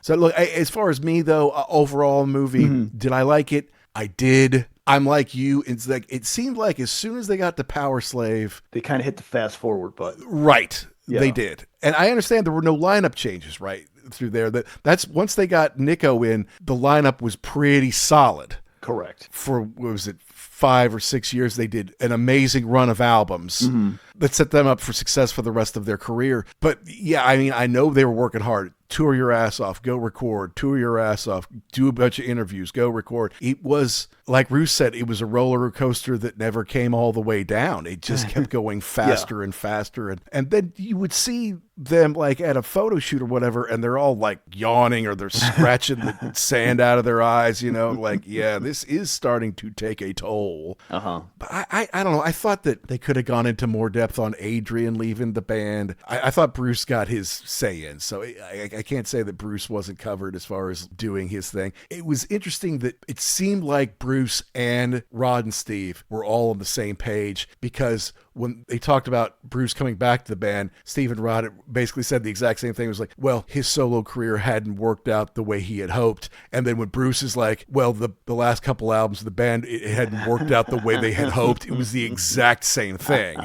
So look, as far as me though, overall movie, did I like it? I did. I'm like you. It's like it seemed like as soon as they got to Power Slave, they kind of hit the fast forward button. Right. Yeah. They did. And I understand there were no lineup changes right through there. That's once they got Nico in, the lineup was pretty solid. Correct. For, what was it, 5 or 6 years, they did an amazing run of albums that set them up for success for the rest of their career. But yeah, I mean, I know they were working hard. Tour your ass off, go record, tour your ass off, do a bunch of interviews, go record. It was, like Bruce said, it was a roller coaster that never came all the way down. It just kept going faster and faster. And then you would see them like at a photo shoot or whatever, and they're all like yawning or they're scratching the sand out of their eyes, like, yeah, this is starting to take a toll. But I don't know. I thought that they could have gone into more depth on Adrian leaving the band. I thought Bruce got his say in, so I I can't say that Bruce wasn't covered as far as doing his thing. It was interesting that it seemed like Bruce and Rod and Steve were all on the same page, because when they talked about Bruce coming back to the band, Steve and Rod basically said the exact same thing. It was like, well, his solo career hadn't worked out the way he had hoped. And then when Bruce is like, well, the last couple albums of the band, it hadn't worked out the way they had hoped. It was the exact same thing.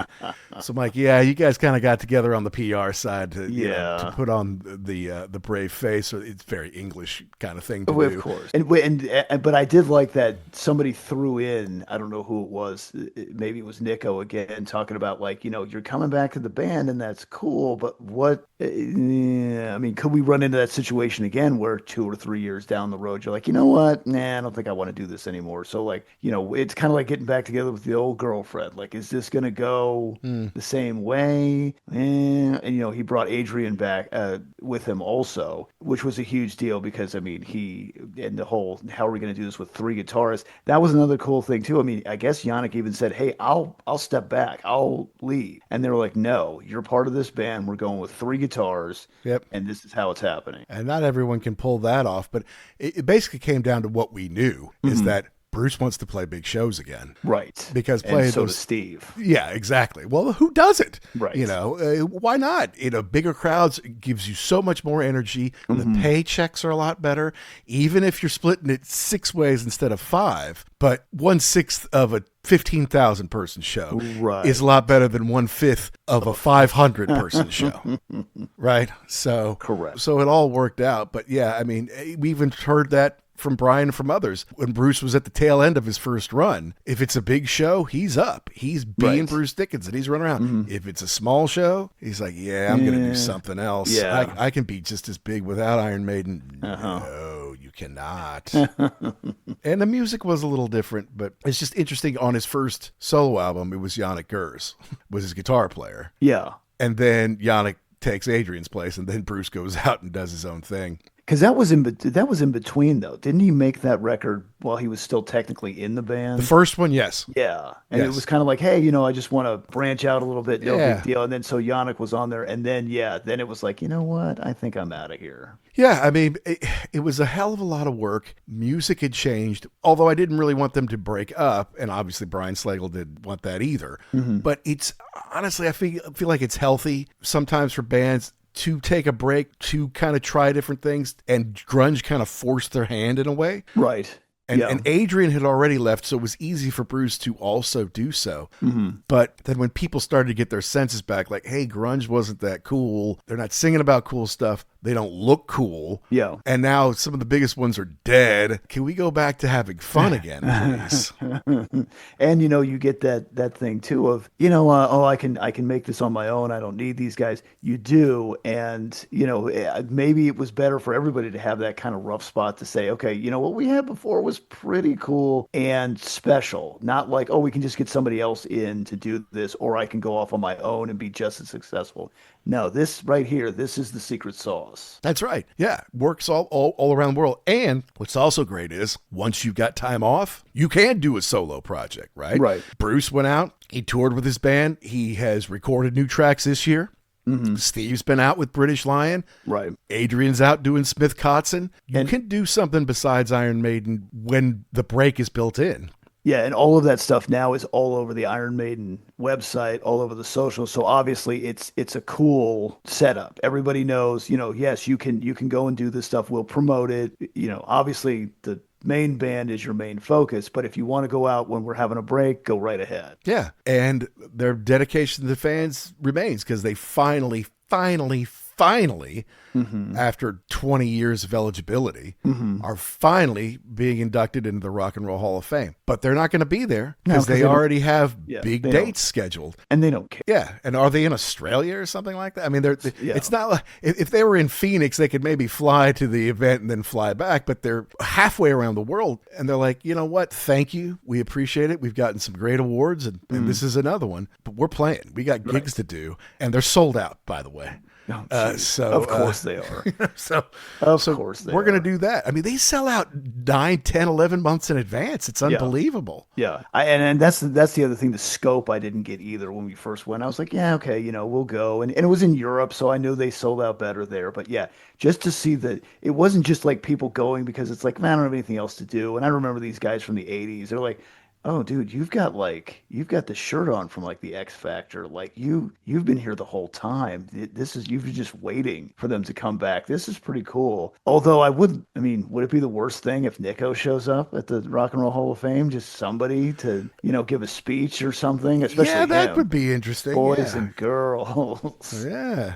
So I'm like, yeah, you guys kind of got together on the PR side to, you know, to put on the brave face. It's very English kind of thing to do. Of course. But I did like that somebody threw in, I don't know who it was, maybe it was Nico again, talking about, like, you know, you're coming back to the band and that's cool, but what, I mean, could we run into that situation again where 2 or 3 years down the road, you're like, you know what, I don't think I want to do this anymore. So, like, you know, it's kind of like getting back together with the old girlfriend. Like, is this going to go the same way? And, you know, he brought Adrian back with him also, which was a huge deal because, I mean, and the whole, how are we going to do this with 3 guitarists? That was another cool thing too. I mean, I guess Yannick even said, hey, I'll step back. I'll leave. And they were like, no, you're part of this band. We're going with 3 guitars. Yep. And this is how it's happening. And not everyone can pull that off, but it basically came down to what we knew is that Bruce wants to play big shows again. Right. Because playing and so those, does Steve. Yeah, exactly. Well, who doesn't? Right. You know, why not? You know, bigger crowds gives you so much more energy. The paychecks are a lot better, even if you're splitting it 6 ways instead of 5. But 1/6 of a 15,000 person show is a lot better than 1/5 of a 500 person show. Right. So correct. So it all worked out. But yeah, I mean, we even heard that from Brian and from others when Bruce was at the tail end of his first run. If it's a big show, he's up. He's being Bruce Dickinson. He's running around. If it's a small show, he's like, yeah, I'm going to do something else. Yeah. I can be just as big without Iron Maiden. No, you cannot. And the music was a little different, but it's just interesting. On his first solo album, it was Yannick Gers was his guitar player. Yeah. And then Yannick takes Adrian's place, and then Bruce goes out and does his own thing. Because that was in between, though. Didn't he make that record while he was still technically in the band? The first one, yes. Yeah. And it was kind of like, hey, you know, I just want to branch out a little bit. No big deal. And then so Yannick was on there. And then, then it was like, you know what? I think I'm out of here. Yeah, I mean, it was a hell of a lot of work. Music had changed, although I didn't really want them to break up. And obviously Brian Slagle didn't want that either. But it's honestly, I feel like it's healthy sometimes for bands to take a break, to kind of try different things, and grunge kind of forced their hand in a way. Right. And Adrian had already left, so it was easy for Bruce to also do so. But then when people started to get their senses back, like, hey, grunge wasn't that cool. They're not singing about cool stuff. They don't look cool. Yeah. And now some of the biggest ones are dead. Can we go back to having fun again, please? And, you know, you get that thing, too, of, you know, I can make this on my own. I don't need these guys. You do. And, you know, maybe it was better for everybody to have that kind of rough spot to say, okay, you know, what we had before was pretty cool and special. Not like, oh, we can just get somebody else in to do this, or I can go off on my own and be just as successful. No, this right here, this is the secret sauce. That's right. Yeah. Works all around the world. And what's also great is once you've got time off, you can do a solo project, right? Right. Bruce went out. He toured with his band. He has recorded new tracks this year. Steve's been out with British Lion. Right. Adrian's out doing Smith Kotzen. You can do something besides Iron Maiden when the break is built in. Yeah, and all of that stuff now is all over the Iron Maiden website, all over the socials. So obviously it's a cool setup. Everybody knows, you know, yes, you can go and do this stuff. We'll promote it. You know, obviously the main band is your main focus, but if you want to go out when we're having a break, go right ahead. Yeah, and their dedication to the fans remains because they finally, after 20 years of eligibility, are finally being inducted into the Rock and Roll Hall of Fame. But they're not going to be there because they already have big dates scheduled. And they don't care. Yeah. And are they in Australia or something like that? I mean, it's not like if they were in Phoenix, they could maybe fly to the event and then fly back, but they're halfway around the world. And they're like, you know what? Thank you. We appreciate it. We've gotten some great awards and this is another one, but we're playing. We got gigs to do, and they're sold out, by the way. Oh, So of course they are. so Of course they we're going are. to do that. I mean, they sell out 9, 10, 11 months in advance. It's unbelievable. Yeah, and that's the other thing. The scope I didn't get either when we first went. I was like, yeah, okay, we'll go, and it was in Europe, so I knew they sold out better there. But yeah, just to see that it wasn't just like people going because it's like, man, I don't have anything else to do. And I remember these guys from the '80s. They're like, oh, dude, you've got the shirt on from like the X Factor. Like you've been here the whole time. You've been just waiting for them to come back. This is pretty cool. Although would it be the worst thing if Nico shows up at the Rock and Roll Hall of Fame? Just somebody to, give a speech or something, especially Yeah, that him. would be interesting. Boys yeah. and girls. Yeah.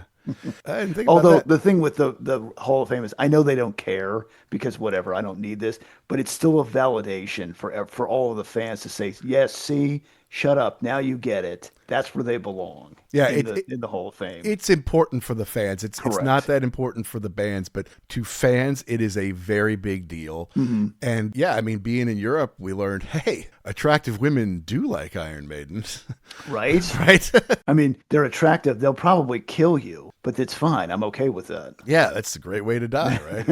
I didn't think Although about that. the thing with the Hall of Fame is, I know they don't care because whatever, I don't need this, but it's still a validation for all of the fans to say, yes, see, shut up, now you get it. That's where they belong. Yeah, in the Hall of Fame. It's important for the fans. It's Correct. not that important for the bands, but to fans, it is a very big deal. Mm-hmm. And yeah, I mean, being in Europe, we learned, hey, attractive women do like Iron Maiden. Right? Right? I mean, they're attractive. They'll probably kill you, but it's fine. I'm okay with that. Yeah, that's a great way to die, right?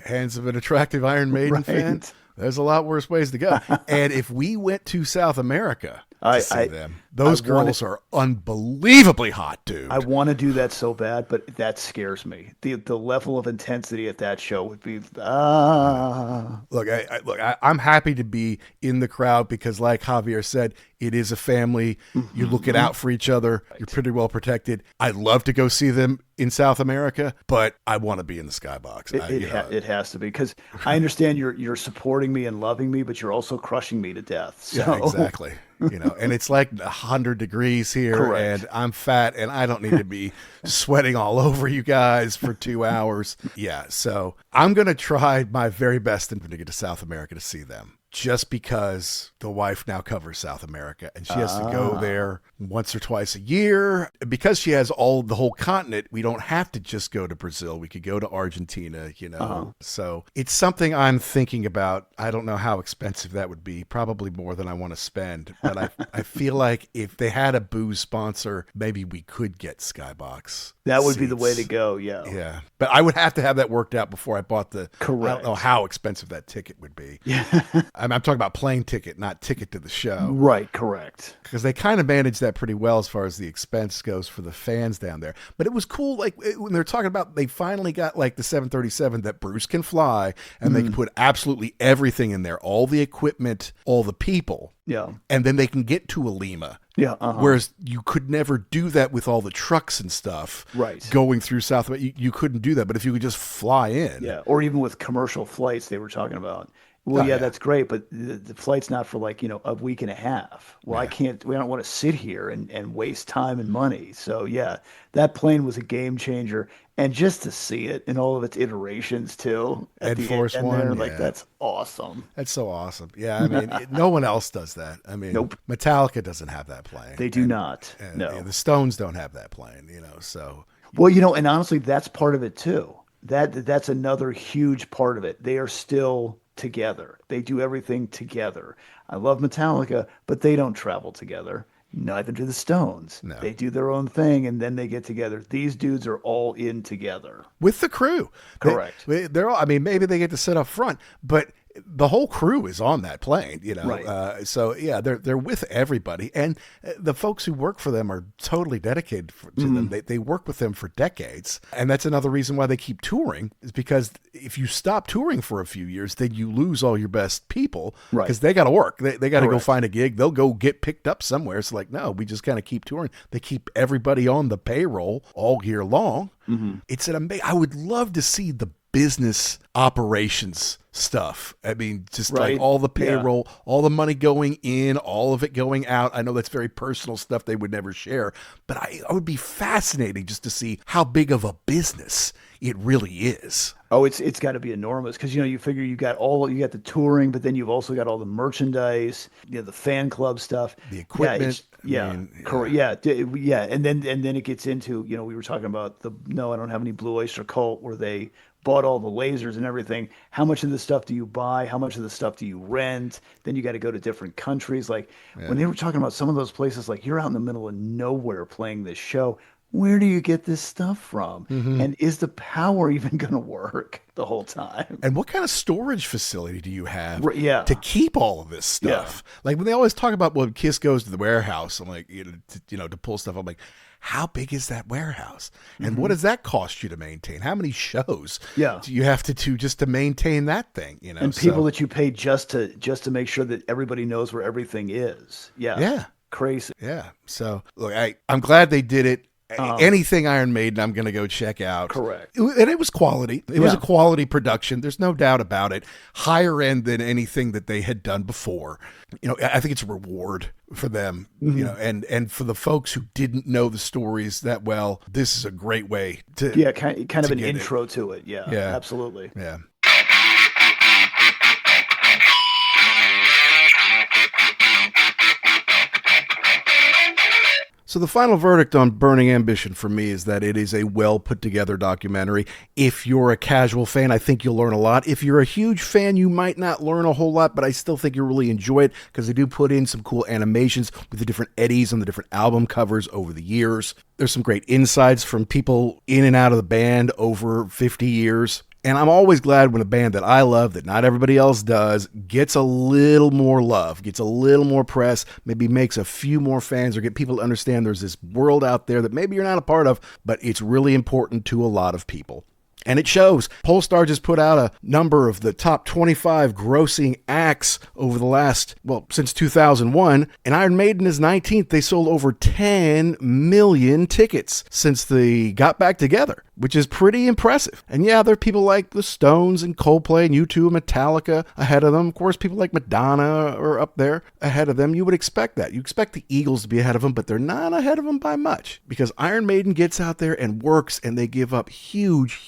Hands of an attractive Iron Maiden fan. Right. There's a lot worse ways to go. And if we went to South America to see them, those girls are unbelievably hot, dude. I want to do that so bad, but that scares me. The level of intensity at that show would be Look, I'm happy to be in the crowd because, like Javier said, it is a family. You're looking out for each other. Right. You're pretty well protected. I'd love to go see them in South America, but I want to be in the skybox. It has to be, because I understand you're supporting me and loving me, but you're also crushing me to death. So. Yeah, exactly. And it's like 100 degrees here. Correct. And I'm fat and I don't need to be sweating all over you guys for 2 hours. Yeah. So I'm going to try my very best to get to South America to see them. Just because the wife now covers South America and she has to go there once or twice a year. Because she has the whole continent, we don't have to just go to Brazil. We could go to Argentina, So it's something I'm thinking about. I don't know how expensive that would be. Probably more than I want to spend. But I feel like if they had a booze sponsor, maybe we could get Skybox. That would be the way to go, yeah. Yeah. But I would have to have that worked out before I bought Correct. I don't know how expensive that ticket would be. Yeah. I'm talking about plane ticket, not ticket to the show. Right, correct. Because they kind of managed that pretty well as far as the expense goes for the fans down there. But it was cool, like when they're talking about, they finally got like the 737 that Bruce can fly, and they can put absolutely everything in there, all the equipment, all the people. Yeah. And then they can get to Lima. Yeah. Whereas you could never do that with all the trucks and stuff. Right. Going through South America, you couldn't do that. But if you could just fly in. Yeah. Or even with commercial flights they were talking about. Well, yeah, that's great, but the flight's not for a week and a half. Well, we don't want to sit here and waste time and money. So yeah, that plane was a game changer. And just to see it in all of its iterations too. Ed Force One. That's awesome. That's so awesome. Yeah, I mean, no one else does that. I mean, Nope. Metallica doesn't have that plane. They do not. No. The Stones don't have that plane, so. Well, and honestly, that's part of it too. That's another huge part of it. They are still together. They do everything together. I love Metallica, but they don't travel together. Neither do the Stones. No. They do their own thing and then they get together. These dudes are all in together. With the crew. Correct. They're all, I mean, maybe they get to sit up front, but the whole crew is on that plane, Right. So yeah, they're with everybody, and the folks who work for them are totally dedicated to them. They work with them for decades, and that's another reason why they keep touring, is because if you stop touring for a few years, then you lose all your best people, Right. because they got to work. They got to go Correct. find a gig. They'll go get picked up somewhere. It's like, no, we just kind of keep touring. They keep everybody on the payroll all year long. It's an amazing. I would love to see the business operations stuff. I mean, just Right. like all the Yeah. payroll, all the money going in, all of it going out. I know that's very personal stuff they would never share, but I would be fascinating just to see how big of a business it really is. Oh, it's got to be enormous because you figure you got the touring, but then you've also got all the merchandise, the fan club stuff, The equipment. Correct. Yeah, and then it gets into we were talking about I don't have any Blue Oyster Cult where they bought all the lasers and everything. How much of the stuff do you buy? How much of the stuff do you rent? Then you got to go to different countries. Like when they were talking about some of those places, like you're out in the middle of nowhere playing this show. where do you get this stuff from? And is the power even going to work the whole time? And what kind of storage facility do you have Yeah. to keep all of this stuff? Like when they always talk about when Kiss goes to the warehouse, I'm like, to pull stuff, I'm like, how big is that warehouse? And what does that cost you to maintain? How many shows do you have to do just to maintain that thing? And people that you pay just to make sure that everybody knows where everything is. Yeah. Crazy. Yeah. So look, I'm glad they did it. Anything Iron Maiden, I'm going to go check out. Correct. And it was quality. It was a quality production. There's no doubt about it. Higher end than anything that they had done before. I think it's a reward for them, and for the folks who didn't know the stories that well, this is a great way to. Yeah. Kind of an intro to it. Yeah. Absolutely. Yeah. So the final verdict on Burning Ambition for me is that it is a well put together documentary. If you're a casual fan, I think you'll learn a lot. If you're a huge fan, you might not learn a whole lot, but I still think you'll really enjoy it because they do put in some cool animations with the different eddies on the different album covers over the years. There's some great insights from people in and out of the band over 50 years. And I'm always glad when a band that I love, that not everybody else does, gets a little more love, gets a little more press, maybe makes a few more fans or get people to understand there's this world out there that maybe you're not a part of, but it's really important to a lot of people. And it shows. Polestar just put out a number of the top 25 grossing acts over the last, since 2001. And Iron Maiden is 19th. They sold over 10 million tickets since they got back together, which is pretty impressive. And yeah, there are people like the Stones and Coldplay and U2 and Metallica ahead of them. Of course, people like Madonna are up there ahead of them. You would expect that. You expect the Eagles to be ahead of them, but they're not ahead of them by much because Iron Maiden gets out there and works, and they give up huge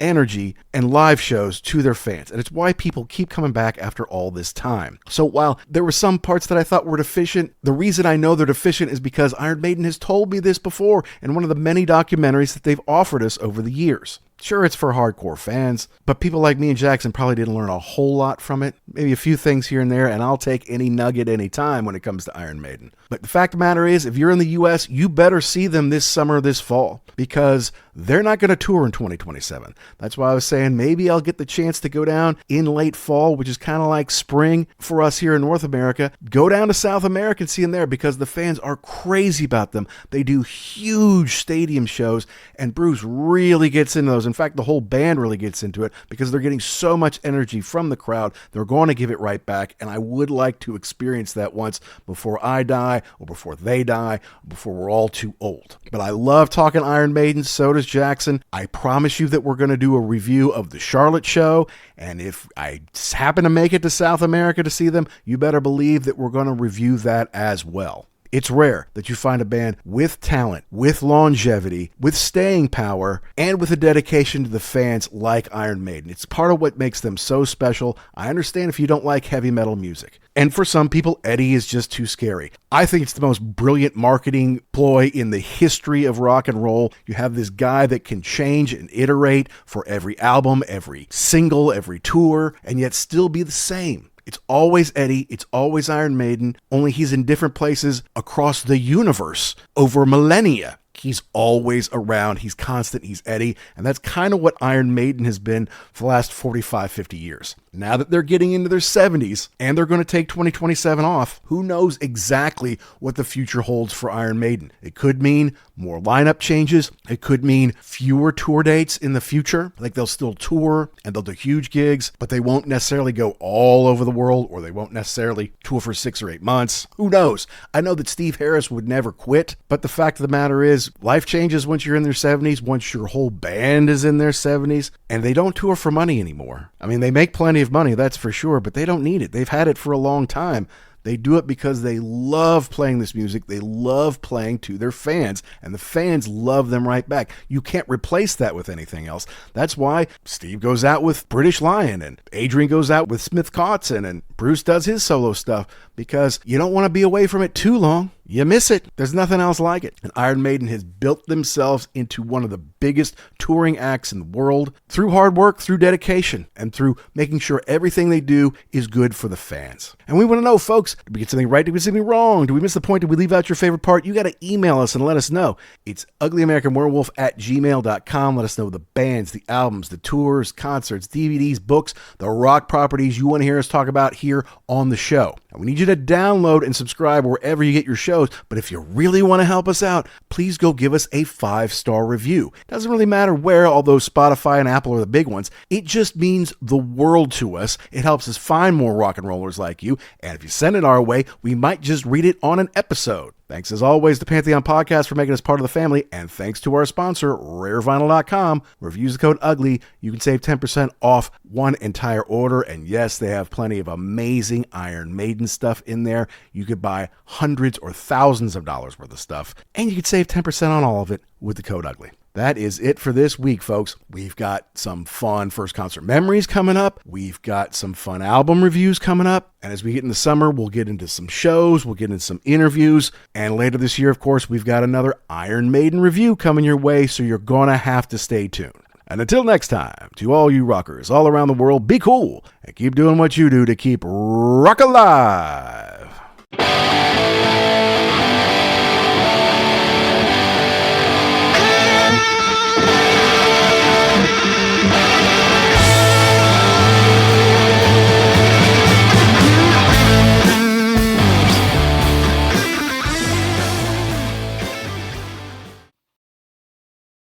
energy and live shows to their fans. And it's why people keep coming back after all this time. So while there were some parts that I thought were deficient, the reason I know they're deficient is because Iron Maiden has told me this before in one of the many documentaries that they've offered us over the years. Sure, it's for hardcore fans, but people like me and Jackson probably didn't learn a whole lot from it. Maybe a few things here and there, and I'll take any nugget any time when it comes to Iron Maiden. But the fact of the matter is, if you're in the U.S., you better see them this summer, this fall, because they're not going to tour in 2027. That's why I was saying maybe I'll get the chance to go down in late fall, which is kind of like spring for us here in North America. Go down to South America and see them there because the fans are crazy about them. They do huge stadium shows, and Bruce really gets into those. In fact, the whole band really gets into it because they're getting so much energy from the crowd. They're going to give it right back, and I would like to experience that once before I die or before they die, or before we're all too old. But I love talking Iron Maiden, so does Jackson. I promise you that we're going to do a review of the Charlotte show, and if I happen to make it to South America to see them, you better believe that we're going to review that as well. It's rare that you find a band with talent, with longevity, with staying power, and with a dedication to the fans like Iron Maiden. It's part of what makes them so special. I understand if you don't like heavy metal music. And for some people, Eddie is just too scary. I think it's the most brilliant marketing ploy in the history of rock and roll. You have this guy that can change and iterate for every album, every single, every tour, and yet still be the same. It's always Eddie, it's always Iron Maiden, only he's in different places across the universe over millennia. He's always around, he's constant, he's Eddie, and that's kind of what Iron Maiden has been for the last 45, 50 years. Now that they're getting into their 70s, and they're going to take 2027 off, who knows exactly what the future holds for Iron Maiden. It could mean more lineup changes, it could mean fewer tour dates in the future, like they'll still tour, and they'll do huge gigs, but they won't necessarily go all over the world, or they won't necessarily tour for 6 or 8 months. Who knows? I know that Steve Harris would never quit, but the fact of the matter is, life changes once you're in their 70s, once your whole band is in their 70s, and they don't tour for money anymore. I mean, they make plenty of money, that's for sure, but they don't need it. They've had it for a long time. They do it because they love playing this music. They love playing to their fans, and the fans love them right back. You can't replace that with anything else. That's why Steve goes out with British Lion, and Adrian goes out with Smith Kotzen, and Bruce does his solo stuff, because you don't want to be away from it too long. you miss it. There's nothing else like it. And Iron Maiden has built themselves into one of the biggest touring acts in the world through hard work, through dedication, and through making sure everything they do is good for the fans. And we want to know, folks, did we get something right? Did we get something wrong? Did we miss the point? Did we leave out your favorite part? You got to email us and let us know. It's uglyamericanwerewolf@gmail.com. Let us know the bands, the albums, the tours, concerts, DVDs, books, the rock properties you want to hear us talk about here on the show. And we need you to download and subscribe wherever you get your shows. But if you really want to help us out, please go give us a 5-star review. Doesn't really matter where, although Spotify and Apple are the big ones. It just means the world to us. It helps us find more rock and rollers like you. And if you send it our way, we might just read it on an episode. Thanks as always to Pantheon Podcast for making us part of the family, and thanks to our sponsor, rarevinyl.com, where if you use the code UGLY, you can save 10% off one entire order. And yes, they have plenty of amazing Iron Maiden stuff in there. You could buy hundreds or thousands of dollars worth of stuff, and you could save 10% on all of it with the code UGLY. That is it for this week, folks. We've got some fun first concert memories coming up. We've got some fun album reviews coming up. And as we get in the summer, we'll get into some shows. We'll get into some interviews. And later this year, of course, we've got another Iron Maiden review coming your way. So you're going to have to stay tuned. And until next time, to all you rockers all around the world, be cool and keep doing what you do to keep rock alive.